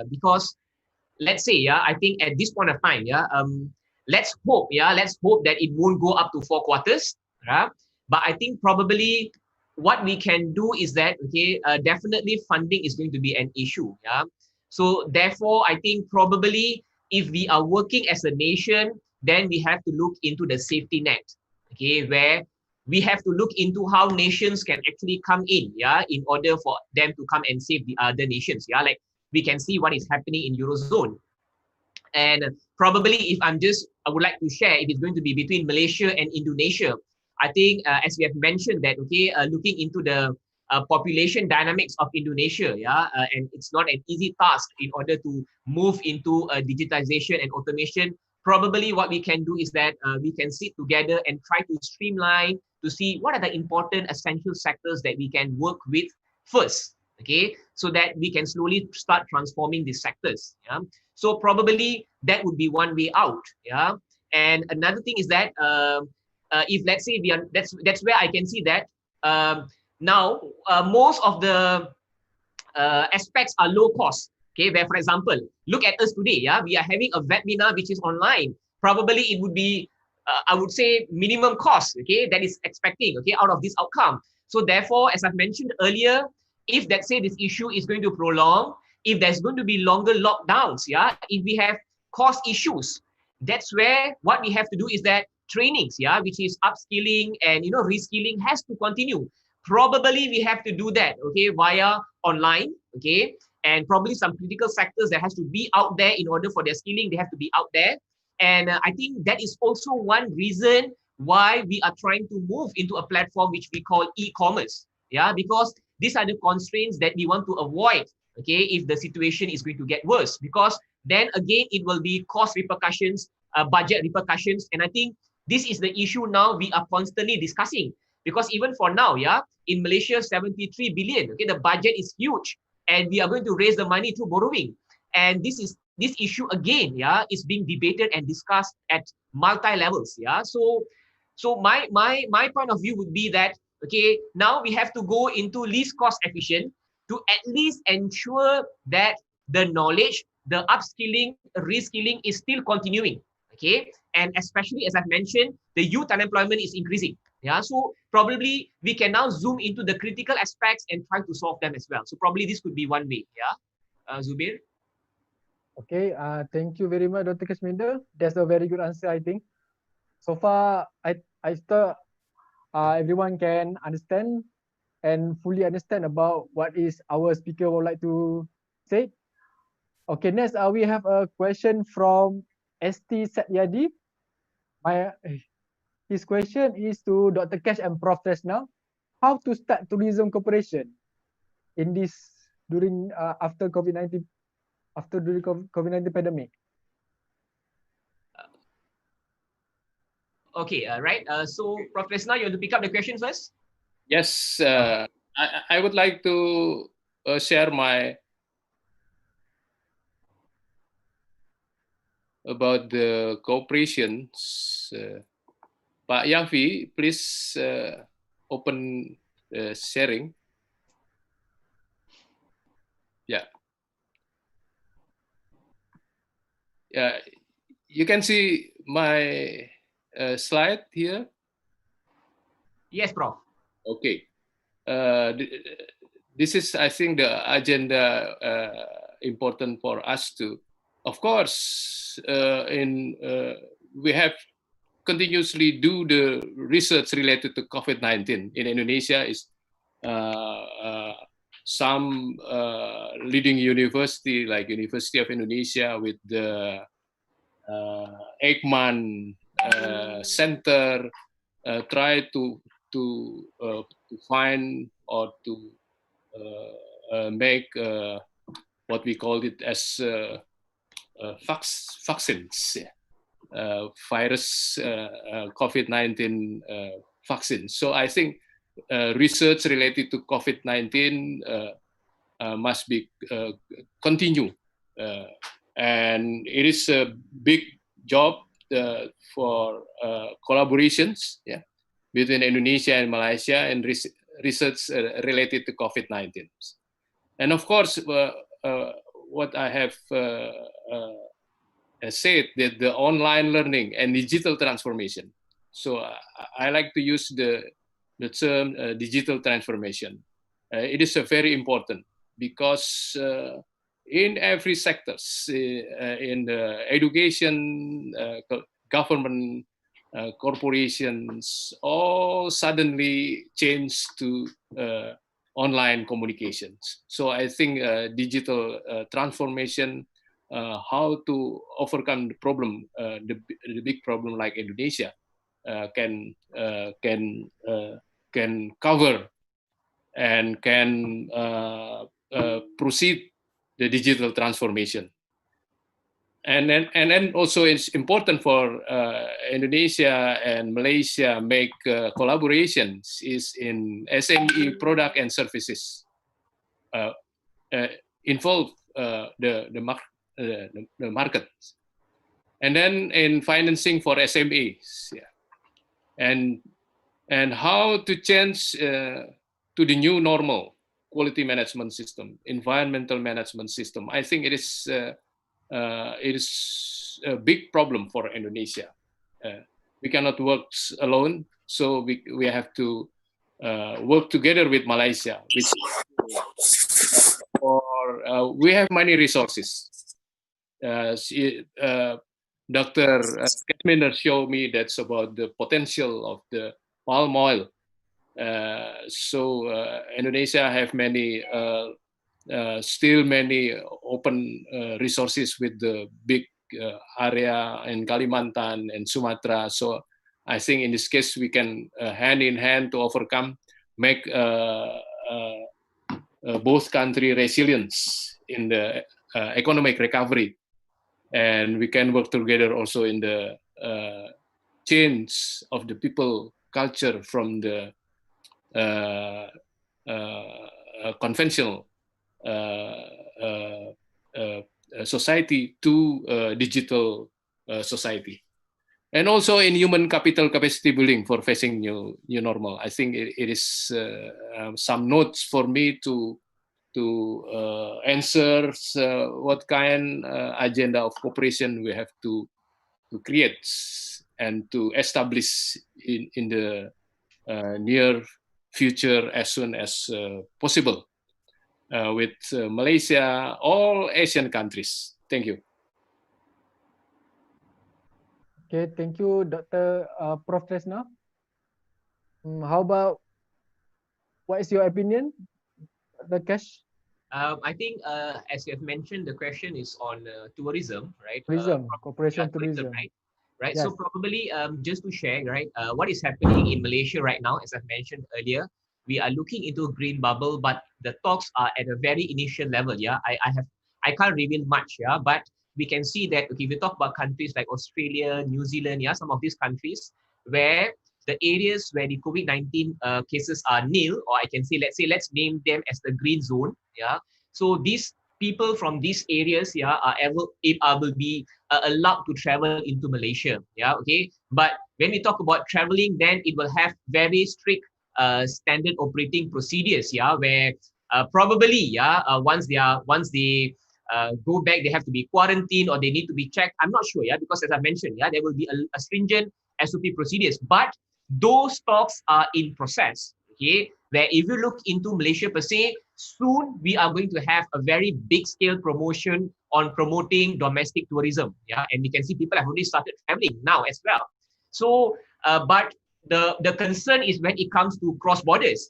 because let's say, I think at this point of time, let's hope that it won't go up to 4 quarters, but I think probably what we can do is that, definitely funding is going to be an issue, so therefore I think probably if we are working as a nation, then we have to look into the safety net, where we have to look into how nations can actually come in order for them to come and save the other nations, like we can see what is happening in Eurozone. And probably I would like to share, if it's going to be between Malaysia and Indonesia, I think as we have mentioned that, looking into the population dynamics of Indonesia, and it's not an easy task in order to move into digitization and automation. Probably what we can do is that we can sit together and try to streamline to see what are the important essential sectors that we can work with first, so that we can slowly start transforming these sectors. So probably that would be one way out. And another thing is that if let's say that's where I can see that now most of the aspects are low cost. Where for example, look at us today. We are having a webinar which is online. Probably it would be I would say minimum cost. That is expecting out of this outcome. So therefore, as I've mentioned earlier, if let's say this issue is going to prolong, if there's going to be longer lockdowns, if we have cost issues, that's where what we have to do is that trainings, which is upskilling and reskilling has to continue. Probably we have to do that, via online, and probably some critical sectors that has to be out there in order for their skilling, they have to be out there. And I think that is also one reason why we are trying to move into a platform which we call e-commerce, because these are the constraints that we want to avoid, if the situation is going to get worse, because then again, it will be cost repercussions, budget repercussions. And I think this is the issue now we are constantly discussing, because even for now, in Malaysia, 73 billion, the budget is huge, and we are going to raise the money through borrowing. And this issue again, is being debated and discussed at multi levels. So my point of view would be that, now we have to go into least cost efficient to at least ensure that the knowledge, the upskilling, reskilling is still continuing. And especially as I've mentioned, the youth unemployment is increasing. So probably we can now zoom into the critical aspects and try to solve them as well. So probably this could be one way. Zubair? Okay, thank you very much, Dr. Kashminder. That's a very good answer, I think. So far, I thought everyone can understand and fully understand about what is our speaker would like to say. Okay, next we have a question from ST Satyadi. His question is to Dr. Cash and Prof. Tresna. How to start tourism cooperation in this during after COVID-19 pandemic? Okay, right. So Prof. Tresna, you want to pick up the question first? Yes, I would like to share my about the cooperation. Pak Yafi, please open sharing. Yeah. Yeah, you can see my slide here. Yes, Prof. Okay. This is, I think, the agenda important for us to, of course, we have continuously do the research related to COVID-19 in Indonesia. Is some leading university like University of Indonesia with the Eijkman Center try to find or to make what we call it as vaccines, virus COVID-19 vaccines. So I think research related to COVID-19 must be continue, and it is a big job for collaborations, yeah, between Indonesia and Malaysia and research related to COVID-19. And of course, what I have said, that the online learning and digital transformation. So I like to use the term digital transformation. It is very important because in every sectors, in the education, government, corporations, all suddenly change to online communications. So I think digital transformation, how to overcome the problem, the big problem like Indonesia, can cover and can proceed the digital transformation. And then also it's important for Indonesia and Malaysia make collaborations is in SME product and services, involve the market, and then in financing for SMEs, yeah. and how to change to the new normal quality management system, environmental management system. I think it is a big problem for Indonesia. We cannot work alone, so we have to work together with Malaysia, which we have many resources. Dr. Kesminder showed me that's about the potential of the palm oil. So Indonesia have many still many open resources with the big area in Kalimantan and Sumatra. So I think in this case we can hand in hand to overcome, make both country resilience in the economic recovery, and we can work together also in the change of the people culture from the conventional society to digital society, and also in human capital capacity building for facing new normal. I think it is some notes for me to answer what kind agenda of cooperation we have to create and to establish in the near future as soon as possible with Malaysia, all Asian countries. Thank you. Okay, thank you, Dr. Prof. Tresna. How about, what is your opinion, Dr. Kesh? I think, as you have mentioned, the question is on tourism, right? Tourism, cooperation tourism. Right? Right. Yes. So probably just to share, right, what is happening in Malaysia right now, as I've mentioned earlier, we are looking into a green bubble, but the talks are at a very initial level. Yeah, I can't reveal much. Yeah, but we can see that, okay, if we talk about countries like Australia, New Zealand, yeah, some of these countries where the areas where the COVID-19 cases are nil, or I can say, let's name them as the green zone. Yeah. So these people from these areas, yeah, will be allowed to travel into Malaysia. Yeah, okay. But when we talk about traveling, then it will have very strict standard operating procedures. Yeah, where probably, yeah, once they go back, they have to be quarantined or they need to be checked. I'm not sure, yeah, because as I mentioned, yeah, there will be a stringent SOP procedures. But those talks are in process. Okay, where if you look into Malaysia per se, soon we are going to have a very big scale promotion on promoting domestic tourism. Yeah, and we can see people have already started traveling now as well. So, but the concern is when it comes to cross borders.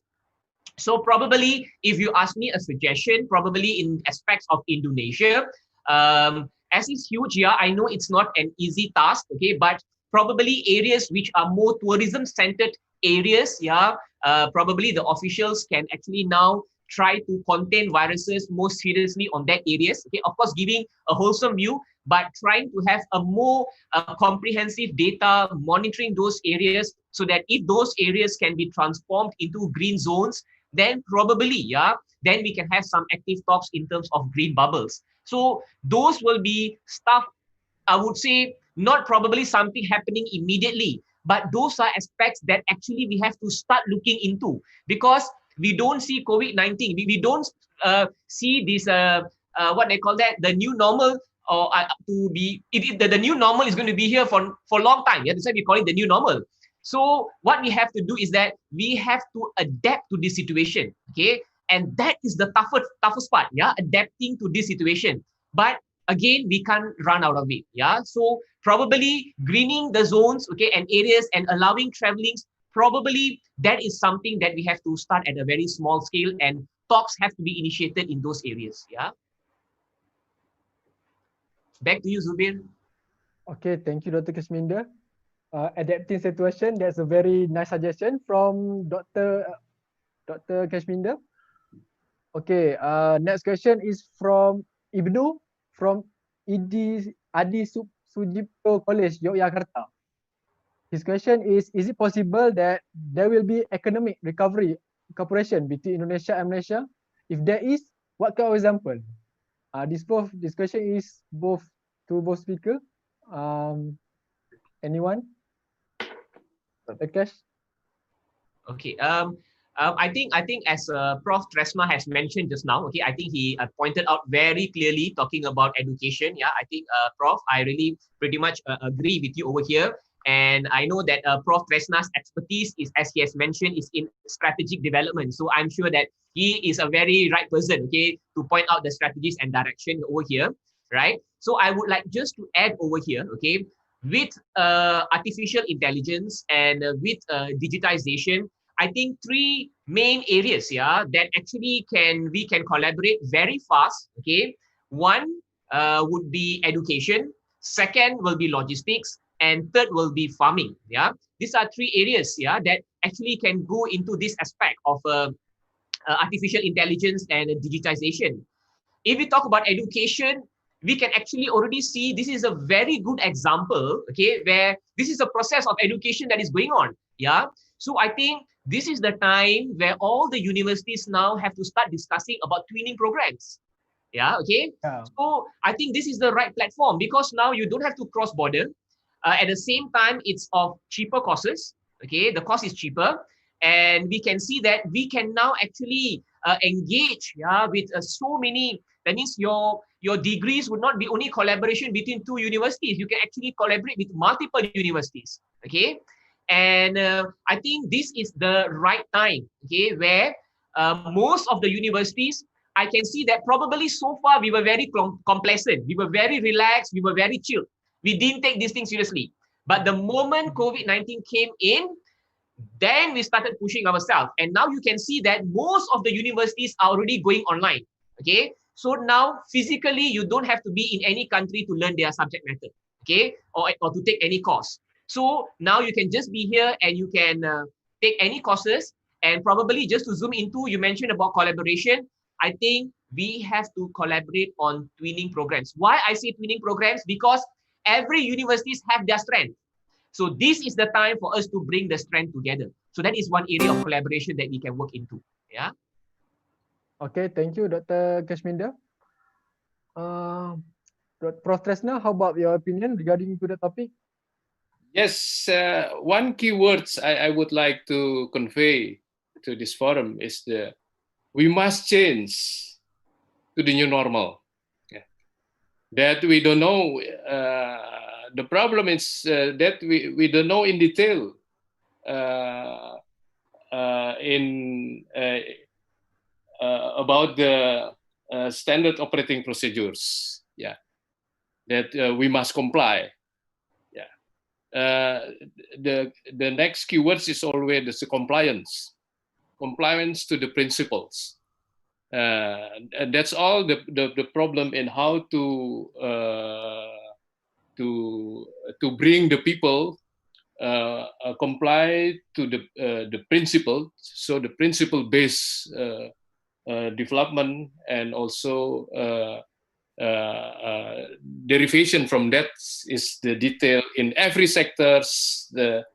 So probably, if you ask me a suggestion, probably in aspects of Indonesia, as it's huge, yeah, I know it's not an easy task, okay, but probably areas which are more tourism-centered areas, yeah, probably the officials can actually now try to contain viruses more seriously on that areas, okay, of course, giving a wholesome view, but trying to have a more comprehensive data, monitoring those areas so that if those areas can be transformed into green zones, then probably, yeah, then we can have some active talks in terms of green bubbles. So those will be stuff, I would say, not probably something happening immediately, but those are aspects that actually we have to start looking into, because we don't see COVID-19, we don't see this, what they call that, the new normal, or to be, the new normal is going to be here for a long time. Yeah, that's why we call it the new normal. So what we have to do is that we have to adapt to this situation, okay? And that is the toughest part, yeah, adapting to this situation. But again, we can't run out of it, yeah? So probably greening the zones, okay, and areas and allowing travelings, probably that is something that we have to start at a very small scale, and talks have to be initiated in those areas, yeah? Back to you, Zubir. Okay, thank you, Dr. Kashminda. Adapting situation, that's a very nice suggestion from Dr. Kashminda. Okay, next question is from Ibnu from Adi Sujipto College, Yogyakarta. His question is it possible that there will be economic recovery cooperation between Indonesia and Malaysia? If there is, what kind of example? This question is both speakers. Anyone? Akash? Okay. I think as Prof. Tresma has mentioned just now, okay, I think he pointed out very clearly talking about education. Yeah, I think Prof, I really pretty much agree with you over here. And I know that Prof. Tresna's expertise is, as he has mentioned, is in strategic development. So I'm sure that he is a very right person, okay, to point out the strategies and direction over here, right? So I would like just to add over here, okay, with artificial intelligence and with digitization, I think three main areas, yeah, that actually we can collaborate very fast. Okay, one would be education, second will be logistics, and third will be farming. Yeah, these are three areas, yeah, that actually can go into this aspect of artificial intelligence and digitization. If we talk about education, we can actually already see this is a very good example, okay, where this is a process of education that is going on. Yeah. So I think this is the time where all the universities now have to start discussing about twinning programs. Yeah. Okay. Yeah. So I think this is the right platform, because now you don't have to cross border. At the same time, it's of cheaper costs. Okay. The cost is cheaper. And we can see that we can now actually engage, yeah, with so many. That means your degrees would not be only collaboration between two universities. You can actually collaborate with multiple universities. Okay, and I think this is the right time. Okay, where most of the universities, I can see that probably so far we were very complacent, we were very relaxed, we were very chill. We didn't take these things seriously. But the moment COVID-19 came in, then we started pushing ourselves. And now you can see that most of the universities are already going online. Okay. So now physically, you don't have to be in any country to learn their subject matter. Okay. Or to take any course. So now you can just be here and you can take any courses. And probably just to zoom into, you mentioned about collaboration. I think we have to collaborate on twinning programs. Why I say twinning programs? Because every universities have their strength. So this is the time for us to bring the strength together. So that is one area of collaboration that we can work into. Yeah. Okay, thank you, Dr. Kashminda. Prof. Tresna, how about your opinion regarding to the topic? Yes, one key words I would like to convey to this forum is we must change to the new normal. Yeah. That we don't know. The problem is that we don't know in detail about the standard operating procedures. Yeah, that we must comply. The next keywords is always the compliance to the principles. And that's all the problem in how to bring the people comply to the principle. So the principle based development and also derivation from that is the detail in every sector's the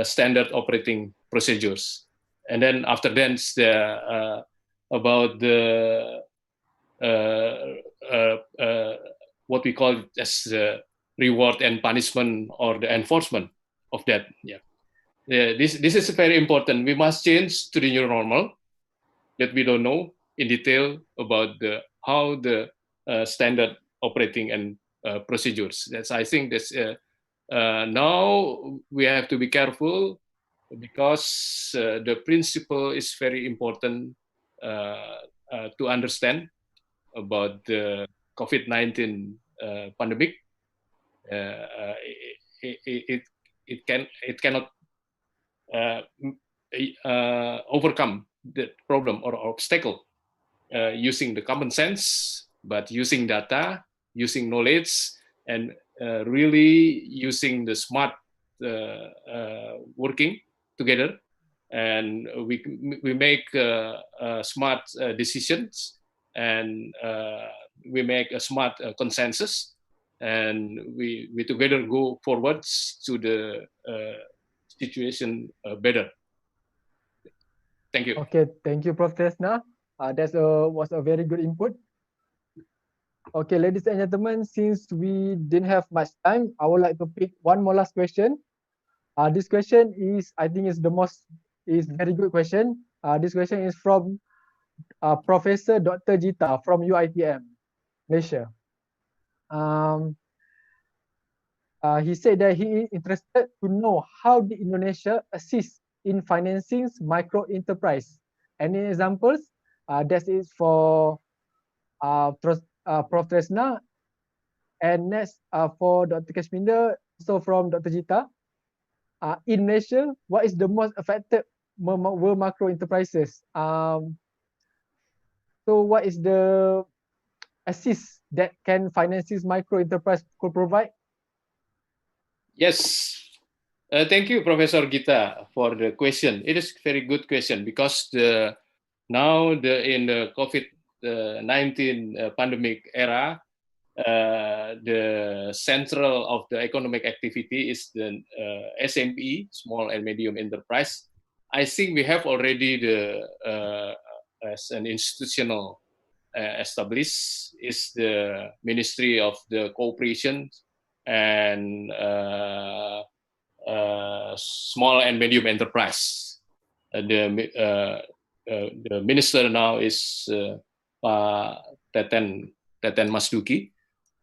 standard operating procedures, and then after that about the what we call it as reward and punishment or the enforcement of that. Yeah, this is very important. We must change to the new normal that we don't know in detail about how the standard operating and procedures. I think that's now we have to be careful because the principle is very important to understand about the COVID-19 pandemic. It cannot overcome the problem or obstacle using the common sense, but using data, using knowledge, and really using the smart working together, and we make smart decisions, and we make a smart consensus, and we together go forwards to the situation better. Thank you. Okay, thank you, Prof. Tresna. That was a very good input. Okay, ladies and gentlemen, since we didn't have much time, I would like to pick one more last question. This question is, I think, is very good question. This question is from Professor Dr. Jita from UITM, Malaysia. He said that he is interested to know how the Indonesia assist in financing micro enterprise. Any examples? That is for Prof. Tresna, and next for Dr. Kashminder, also from Dr. Jita. In Malaysia, what is the most affected were macro enterprises? So what is the assist that can finances micro enterprise could provide? Yes, thank you, Professor Gita, for the question. It is a very good question because now in the COVID-19 pandemic era, the central of the economic activity is the SME, small and medium enterprise. I think we have already as an institutional established is the Ministry of the Cooperation and small and medium enterprise. The minister now is Teten Masduki.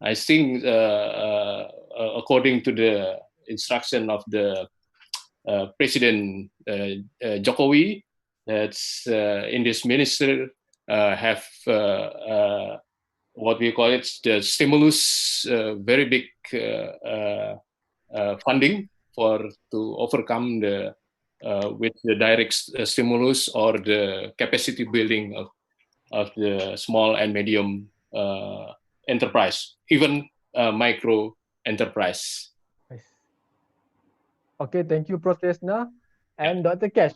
I think according to the instruction of the President Jokowi, that's in this ministry have what we call it the stimulus, very big funding to overcome with the direct stimulus or the capacity building of the small and medium enterprise, even micro enterprise. Okay, thank you, Prof. Tresna. And Dr. Cash,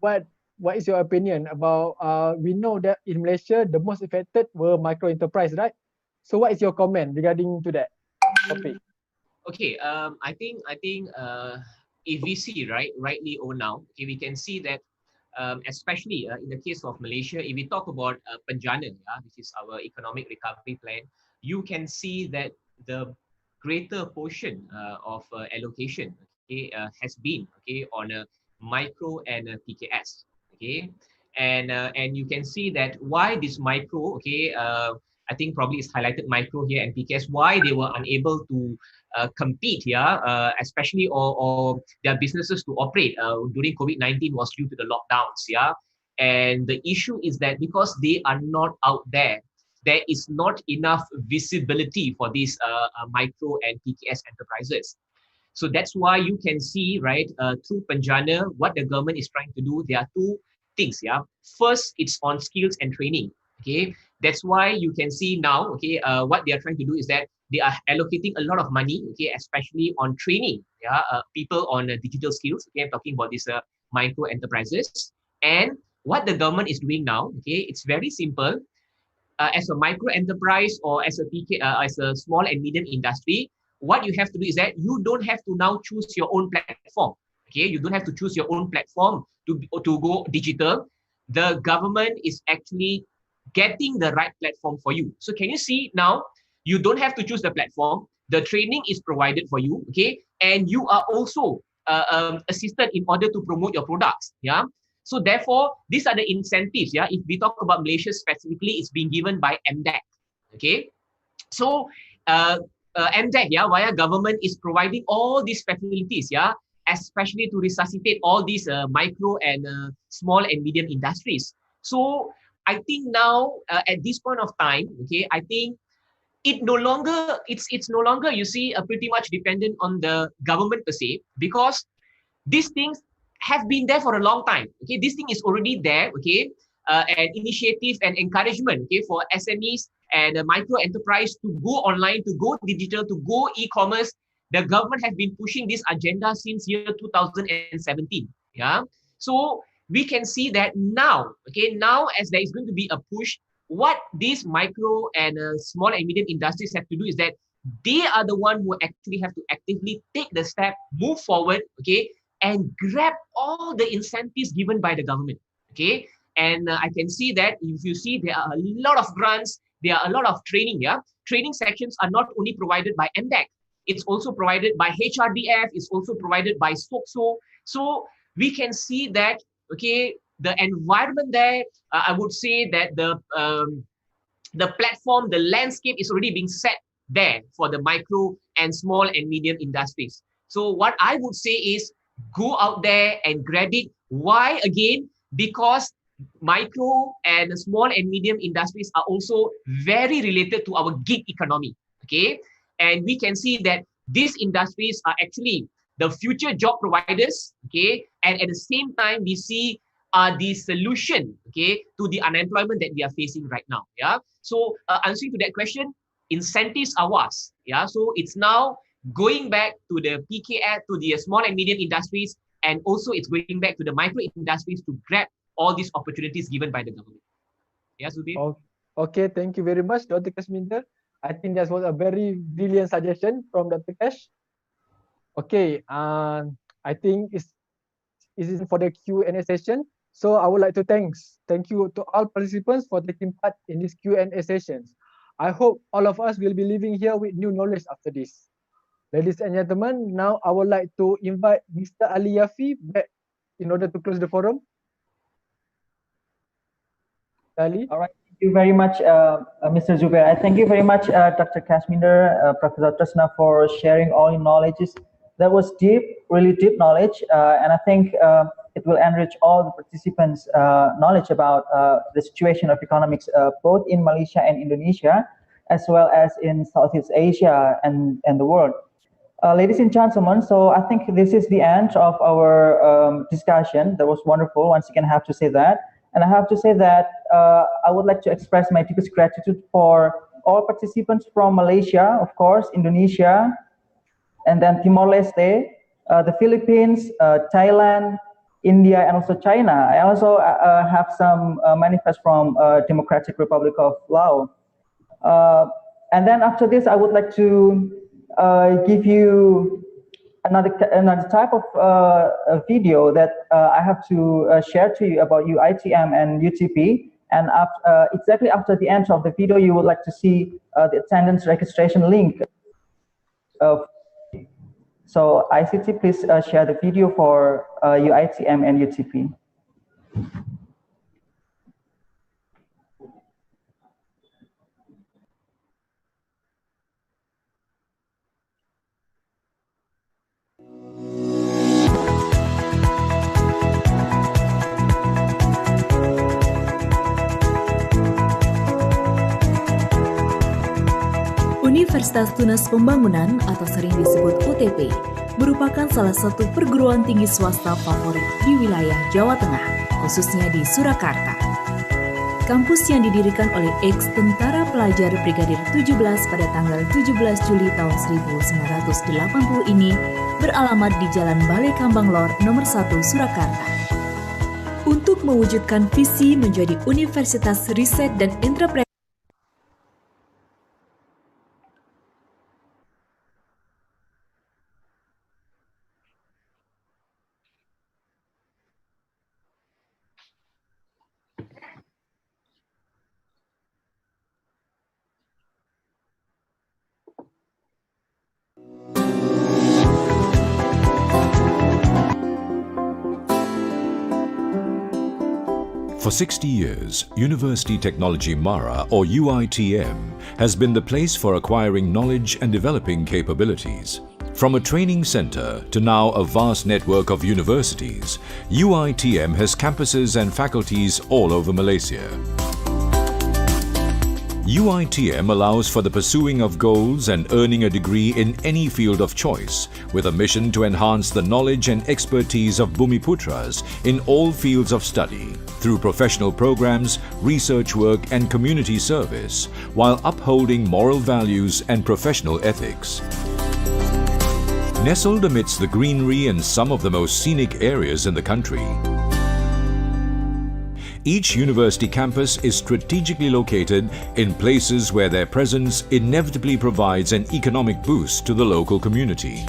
what is your opinion about, we know that in Malaysia, the most affected were micro enterprise, right? So what is your comment regarding to that topic? Okay, I think if we see rightly or now, okay, we can see that especially in the case of Malaysia, if we talk about Penjana, which is our economic recovery plan, you can see that the greater portion of allocation, okay, has been, okay, on a micro and PKS, okay, and you can see that why this micro, okay, I think probably it's highlighted micro here and PKS, why they were unable to compete here, especially or their businesses to operate during COVID-19 was due to the lockdowns, and the issue is that because they are not out there, there is not enough visibility for these micro and PKS enterprises. So that's why you can see, right, through Penjana, what the government is trying to do, there are two things, First, it's on skills and training, okay? That's why you can see now, okay, what they are trying to do is that they are allocating a lot of money, okay, especially on training, people on digital skills, okay, I'm talking about these micro enterprises. And what the government is doing now, okay, it's very simple. As a micro enterprise or as a as a small and medium industry, what you have to do is that you don't have to now choose your own platform. Okay, you don't have to choose your own platform to go digital. The government is actually getting the right platform for you. So can you see now? You don't have to choose the platform. The training is provided for you. Okay, and you are also assisted in order to promote your products. Yeah. So therefore, these are the incentives. Yeah, if we talk about Malaysia specifically, it's being given by MDEC. Okay, so MDEC, via government is providing all these facilities. Yeah, especially to resuscitate all these micro and small and medium industries. So I think now at this point of time, okay, I think it's no longer you see pretty much dependent on the government per se, because these things have been there for a long time. Okay, this thing is already there. Okay, and initiative and encouragement, okay, for SMEs and micro enterprise to go online, to go digital, to go e-commerce. The government has been pushing this agenda since year 2017. Yeah, so we can see that now. Okay, now as there is going to be a push, what these micro and small and medium industries have to do is that they are the one who actually have to actively take the step, move forward. Okay, and grab all the incentives given by the government. Okay, and I can see that if you see there are a lot of grants, there are a lot of training. Training sections are not only provided by MDEC, it's also provided by HRDF, it's also provided by SOCSO. So we can see that, okay, the environment there, I would say that the platform, the landscape is already being set there for the micro and small and medium industries. So what I would say is, go out there and grab it. Why again? Because micro and small and medium industries are also very related to our gig economy. Okay, and we can see that these industries are actually the future job providers. Okay, and at the same time we see the solution, okay, to the unemployment that we are facing right now. Yeah. So answering to that question, incentives are vast. Yeah. So it's now going back to the PKS, to the small and medium industries, and also it's going back to the micro industries to grab all these opportunities given by the government. Yes, Zubir? Okay, thank you very much, Dr. Kashminder. I think that was a very brilliant suggestion from Dr. Kash. Okay, I think it's for the Q&A session. So I would like to thank you to all participants for taking part in this Q&A sessions. I hope all of us will be leaving here with new knowledge after this. Ladies and gentlemen, now I would like to invite Mr. Ali Yafi back in order to close the forum. Ali? All right. Thank you very much, Mr. Zubair. I thank you very much, Dr. Kashminder, Professor Tresna, for sharing all your knowledge. That was deep, really deep knowledge, and I think it will enrich all the participants' knowledge about the situation of economics both in Malaysia and Indonesia, as well as in Southeast Asia and the world. Ladies and gentlemen, so I think this is the end of our discussion. That was wonderful. Once again, I have to say that. And I have to say that I would like to express my deepest gratitude for all participants from Malaysia, of course, Indonesia, and then Timor-Leste, the Philippines, Thailand, India, and also China. I also have some manifest from Democratic Republic of Laos. And then after this, I would like to give you another type of a video that I have to share to you about UITM and UTP. And exactly after the end of the video, you would like to see the attendance registration link. So ICT, please share the video for UITM and UTP. Universitas Tunas Pembangunan atau sering disebut UTP merupakan salah satu perguruan tinggi swasta favorit di wilayah Jawa Tengah, khususnya di Surakarta. Kampus yang didirikan oleh ex-tentara pelajar Brigadir 17 pada tanggal 17 Juli tahun 1980 ini beralamat di Jalan Balai Kambang Lor nomor 1 Surakarta. Untuk mewujudkan visi menjadi Universitas Riset dan Entrepreneur For 60 years, Universiti Teknologi MARA, or UITM, has been the place for acquiring knowledge and developing capabilities. From a training center to now a vast network of universities, UITM has campuses and faculties all over Malaysia. UITM allows for the pursuing of goals and earning a degree in any field of choice, with a mission to enhance the knowledge and expertise of Bumiputras in all fields of study, through professional programs, research work and community service, while upholding moral values and professional ethics. Nestled amidst the greenery and some of the most scenic areas in the country, each university campus is strategically located in places where their presence inevitably provides an economic boost to the local community.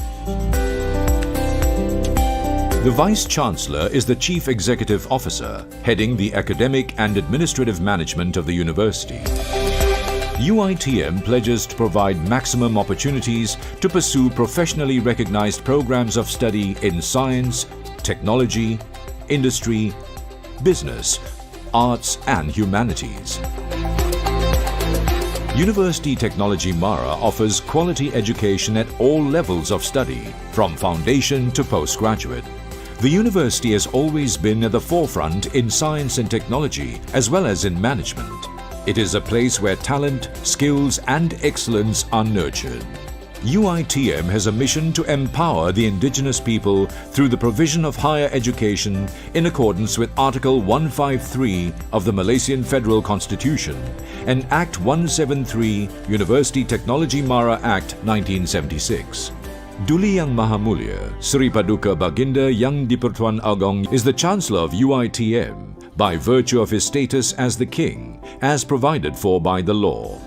The Vice-Chancellor is the Chief Executive Officer, heading the academic and administrative management of the university. UITM pledges to provide maximum opportunities to pursue professionally recognized programs of study in science, technology, industry, business, arts and humanities. Universiti Teknologi MARA offers quality education at all levels of study, from foundation to postgraduate. The university has always been at the forefront in science and technology as well as in management. It is a place where talent, skills and excellence are nurtured. UITM has a mission to empower the indigenous people through the provision of higher education in accordance with Article 153 of the Malaysian Federal Constitution and Act 173 Universiti Teknologi MARA Act 1976. Duli Yang Maha Mulia, Sri Paduka Baginda Yang di-Pertuan Agong is the Chancellor of UITM by virtue of his status as the King, as provided for by the law.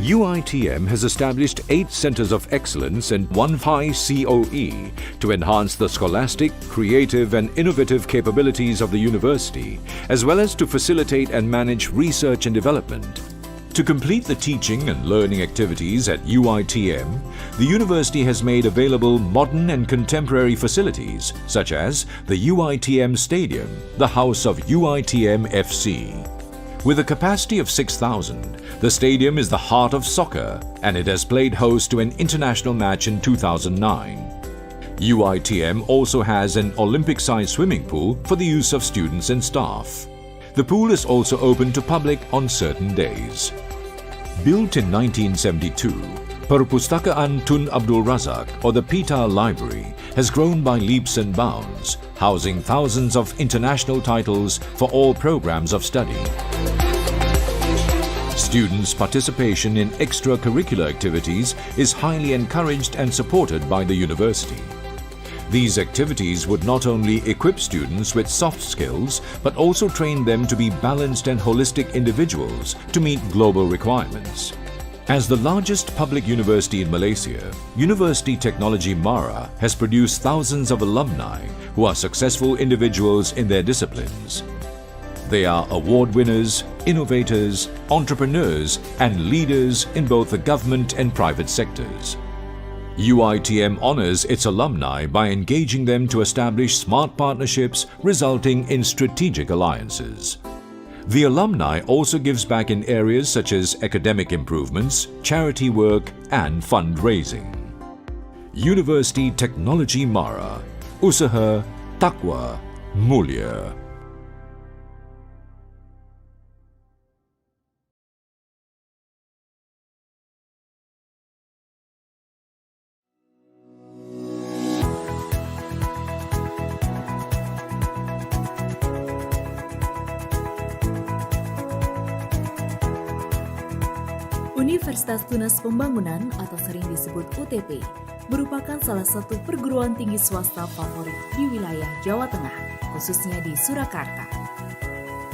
UITM has established 8 centers of excellence and 1 high COE to enhance the scholastic, creative and innovative capabilities of the university, as well as to facilitate and manage research and development. To complete the teaching and learning activities at UITM, the university has made available modern and contemporary facilities such as the UITM Stadium, the house of UITM FC. With a capacity of 6,000, the stadium is the heart of soccer and it has played host to an international match in 2009. UITM also has an Olympic-sized swimming pool for the use of students and staff. The pool is also open to public on certain days. Built in 1972, Perpustakaan Tun Abdul Razak, or the Pita Library, has grown by leaps and bounds, housing thousands of international titles for all programs of study. Students' participation in extracurricular activities is highly encouraged and supported by the university. These activities would not only equip students with soft skills, but also train them to be balanced and holistic individuals to meet global requirements. As the largest public university in Malaysia, Universiti Teknologi MARA has produced thousands of alumni who are successful individuals in their disciplines. They are award winners, innovators, entrepreneurs, and leaders in both the government and private sectors. UITM honors its alumni by engaging them to establish smart partnerships resulting in strategic alliances. The alumni also gives back in areas such as academic improvements, charity work, and fundraising. Universiti Teknologi MARA, Usaha Takwa Mulia. Universitas Tunas Pembangunan atau sering disebut UTP merupakan salah satu perguruan tinggi swasta favorit di wilayah Jawa Tengah, khususnya di Surakarta.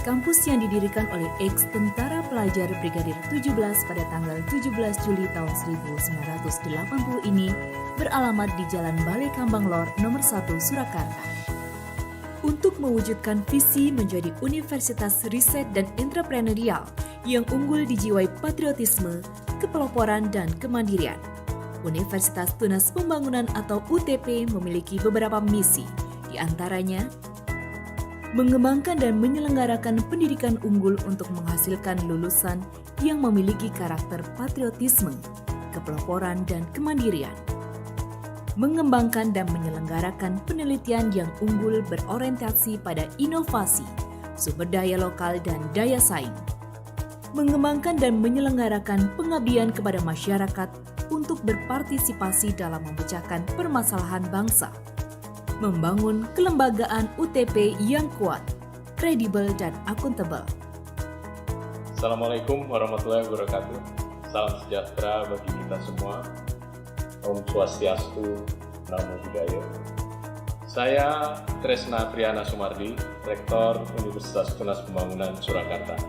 Kampus yang didirikan oleh ex-tentara pelajar Brigadir 17 pada tanggal 17 Juli tahun 1980 ini beralamat di Jalan Balai Kambang Lor nomor 1 Surakarta. Untuk mewujudkan visi menjadi universitas riset dan entrepreneurial yang unggul dijiwai patriotisme, kepeloporan, dan kemandirian, Universitas Tunas Pembangunan atau UTP memiliki beberapa misi, di antaranya mengembangkan dan menyelenggarakan pendidikan unggul untuk menghasilkan lulusan yang memiliki karakter patriotisme, kepeloporan, dan kemandirian. Mengembangkan dan menyelenggarakan penelitian yang unggul berorientasi pada inovasi, sumber daya lokal, dan daya saing. Mengembangkan dan menyelenggarakan pengabdian kepada masyarakat untuk berpartisipasi dalam memecahkan permasalahan bangsa. Membangun kelembagaan UTP yang kuat, kredibel, dan akuntabel. Assalamualaikum warahmatullahi wabarakatuh. Salam sejahtera bagi kita semua. Om Swastiastu, Namo Buddhaya. Saya Tresna Triana Sumardi, Rektor Universitas Tunas Pembangunan Surakarta.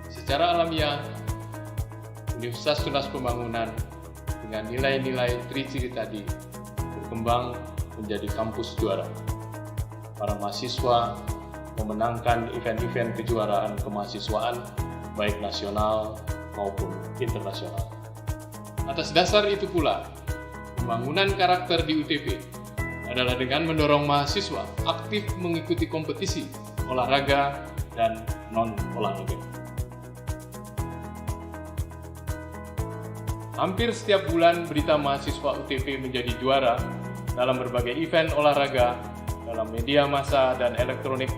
Secara alamiah, Universitas Tunas Pembangunan dengan nilai-nilai tri-ciri tadi berkembang menjadi kampus juara. Para mahasiswa memenangkan event-event kejuaraan kemahasiswaan baik nasional maupun internasional. Atas dasar itu pula, pembangunan karakter di UTP adalah dengan mendorong mahasiswa aktif mengikuti kompetisi, olahraga, dan non-olahraga. Hampir setiap bulan berita mahasiswa UTP menjadi juara dalam berbagai event olahraga, dalam media massa dan elektronik,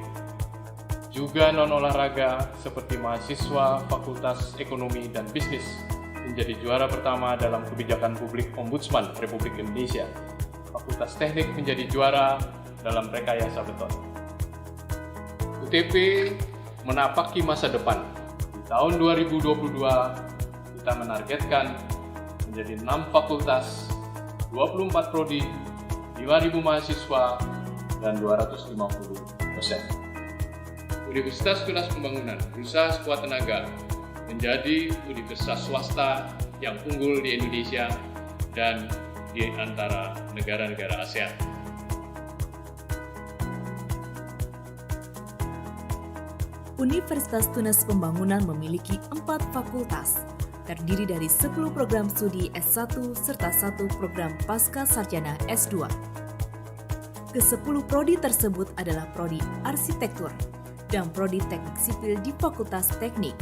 juga non-olahraga seperti mahasiswa Fakultas Ekonomi dan Bisnis menjadi juara pertama dalam kebijakan publik Ombudsman Republik Indonesia. Fakultas Teknik menjadi juara dalam rekayasa beton. UTP menapaki masa depan. Di tahun 2022, kita menargetkan menjadi 6 fakultas, 24 prodi, 5.000 mahasiswa, dan 250 dosen. Universitas Tunas Pembangunan berusaha sekuat tenaga menjadi universitas swasta yang unggul di Indonesia dan di antara negara-negara ASEAN. Universitas Tunas Pembangunan memiliki 4 fakultas, terdiri dari 10 program studi S1 serta 1 program pasca sarjana S2. Ke-10 prodi tersebut adalah prodi arsitektur dan prodi teknik sipil di Fakultas Teknik,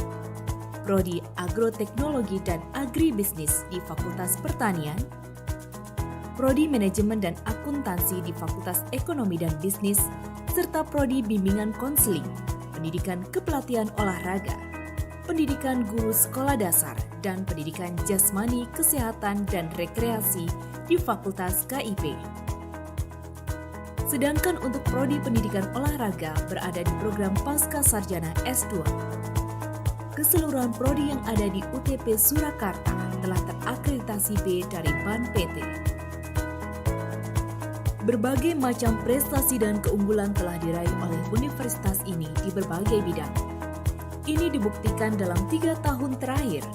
prodi agroteknologi dan agribisnis di Fakultas Pertanian, prodi manajemen dan akuntansi di Fakultas Ekonomi dan Bisnis, serta prodi bimbingan konseling, pendidikan kepelatihan olahraga, pendidikan guru sekolah dasar, dan pendidikan jasmani, kesehatan, dan rekreasi di Fakultas KIP. Sedangkan untuk prodi pendidikan olahraga berada di program pasca sarjana S2. keseluruhan prodi yang ada di UTP Surakarta telah terakreditasi B dari BAN PT. Berbagai macam prestasi dan keunggulan telah diraih oleh universitas ini di berbagai bidang. Ini dibuktikan dalam 3 tahun terakhir,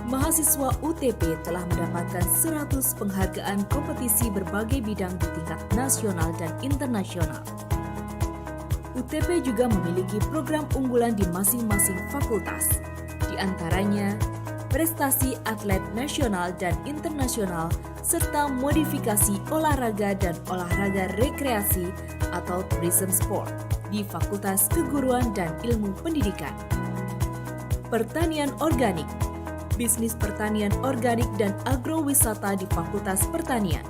mahasiswa UTP telah mendapatkan 100 penghargaan kompetisi berbagai bidang di tingkat nasional dan internasional. UTP juga memiliki program unggulan di masing-masing fakultas, di antaranya prestasi atlet nasional dan internasional, serta modifikasi olahraga dan olahraga rekreasi atau tourism sport di Fakultas Keguruan dan Ilmu Pendidikan. Pertanian organik, bisnis pertanian organik dan agrowisata di Fakultas Pertanian.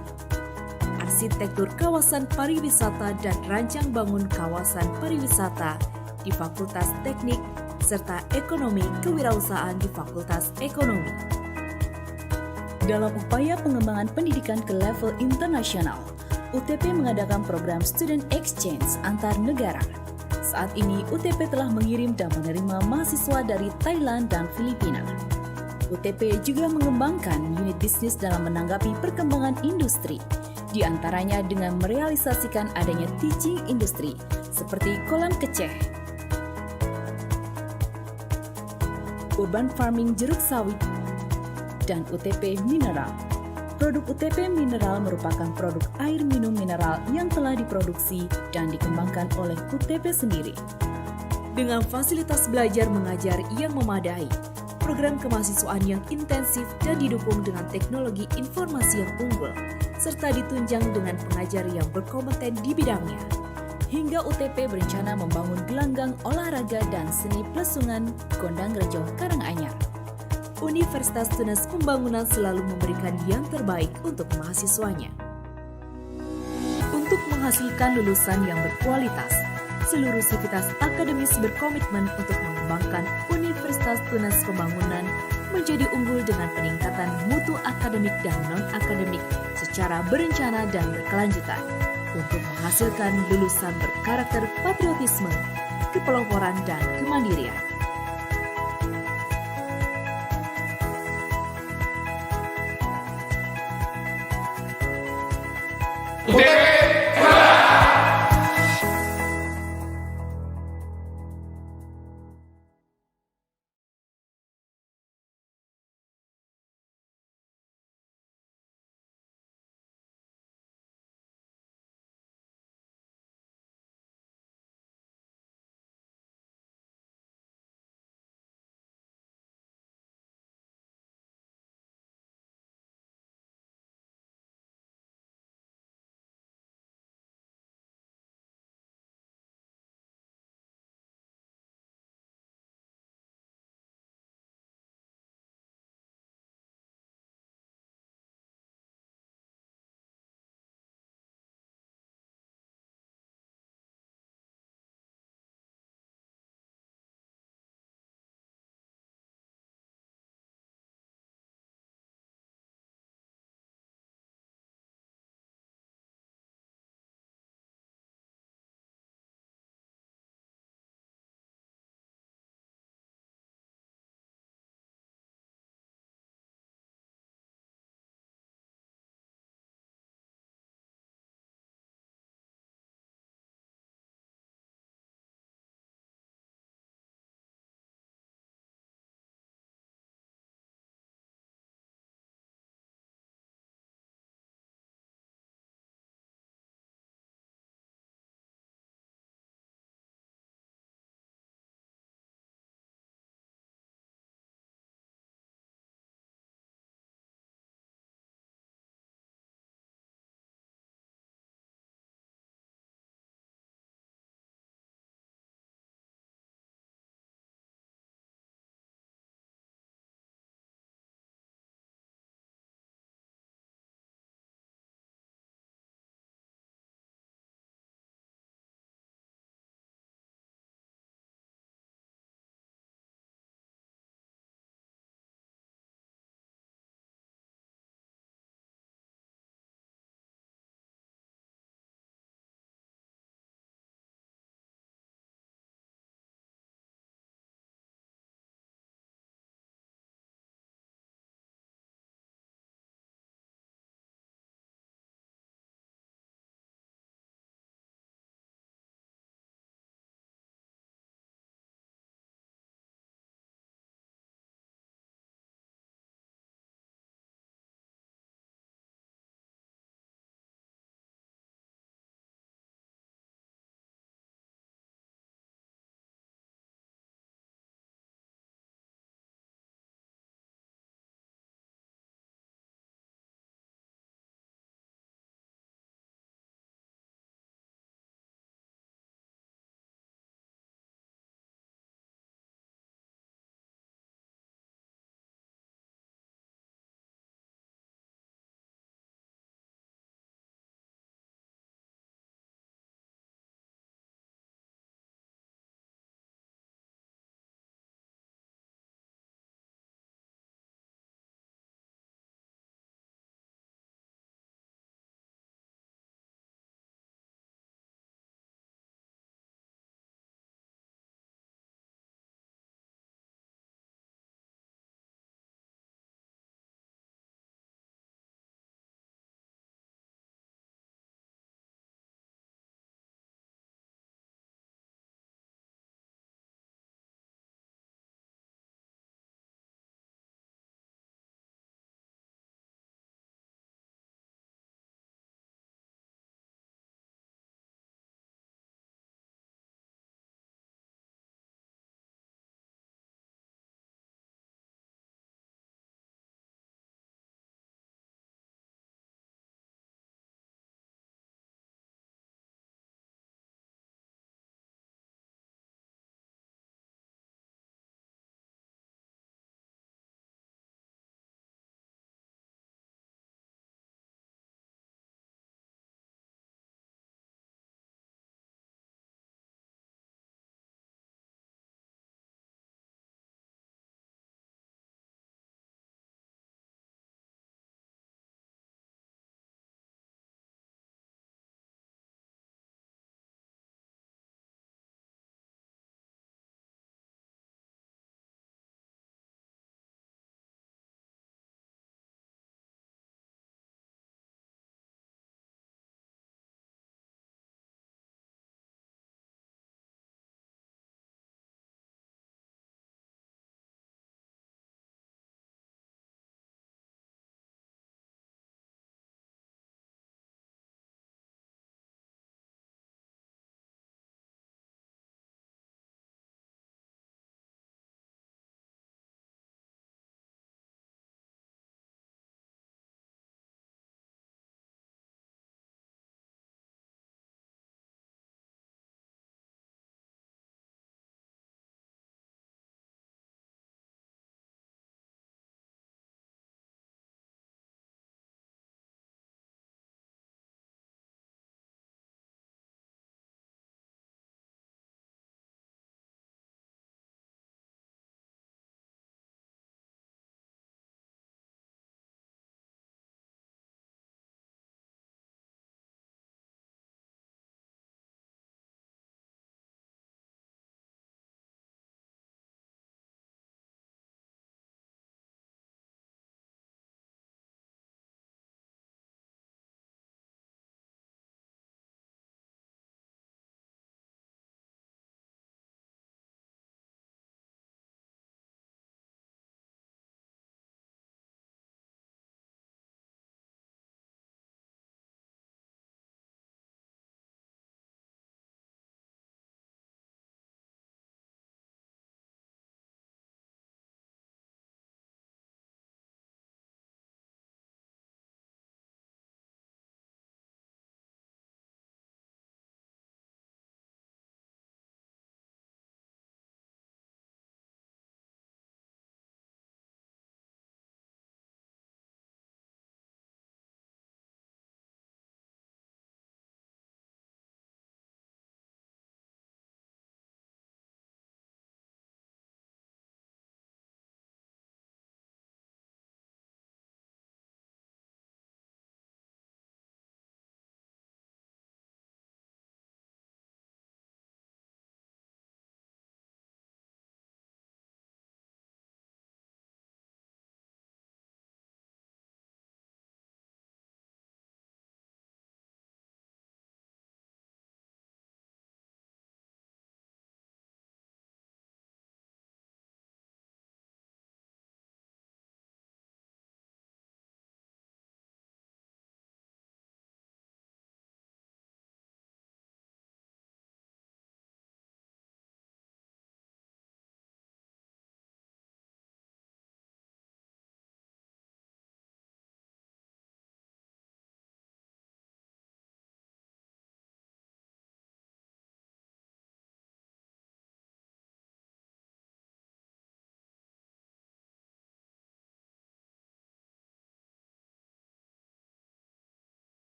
Arsitektur kawasan pariwisata dan rancang bangun kawasan pariwisata di Fakultas Teknik, serta ekonomi kewirausahaan di Fakultas Ekonomi. Dalam upaya pengembangan pendidikan ke level internasional, UTP mengadakan program Student Exchange antar negara. Saat ini, UTP telah mengirim dan menerima mahasiswa dari Thailand dan Filipina. UTP juga mengembangkan unit bisnis dalam menanggapi perkembangan industri, di antaranya dengan merealisasikan adanya teaching industri seperti kolam keceh, urban farming jeruk sawit, dan UTP mineral. Produk UTP mineral merupakan produk air minum mineral yang telah diproduksi dan dikembangkan oleh UTP sendiri. Dengan fasilitas belajar mengajar yang memadai, program kemahasiswaan yang intensif dan didukung dengan teknologi informasi yang unggul, serta ditunjang dengan pengajar yang berkompeten di bidangnya. Hingga UTP berencana membangun gelanggang olahraga dan seni plesungan Gondang Rejo Karanganyar. Universitas Tunas Pembangunan selalu memberikan yang terbaik untuk mahasiswanya. Untuk menghasilkan lulusan yang berkualitas, seluruh sivitas akademis berkomitmen untuk mengembangkan Universitas Tunas Pembangunan menjadi unggul dengan peningkatan mutu akademik dan non-akademik secara berencana dan berkelanjutan untuk menghasilkan lulusan berkarakter patriotisme, kepeloporan, dan kemandirian. UTP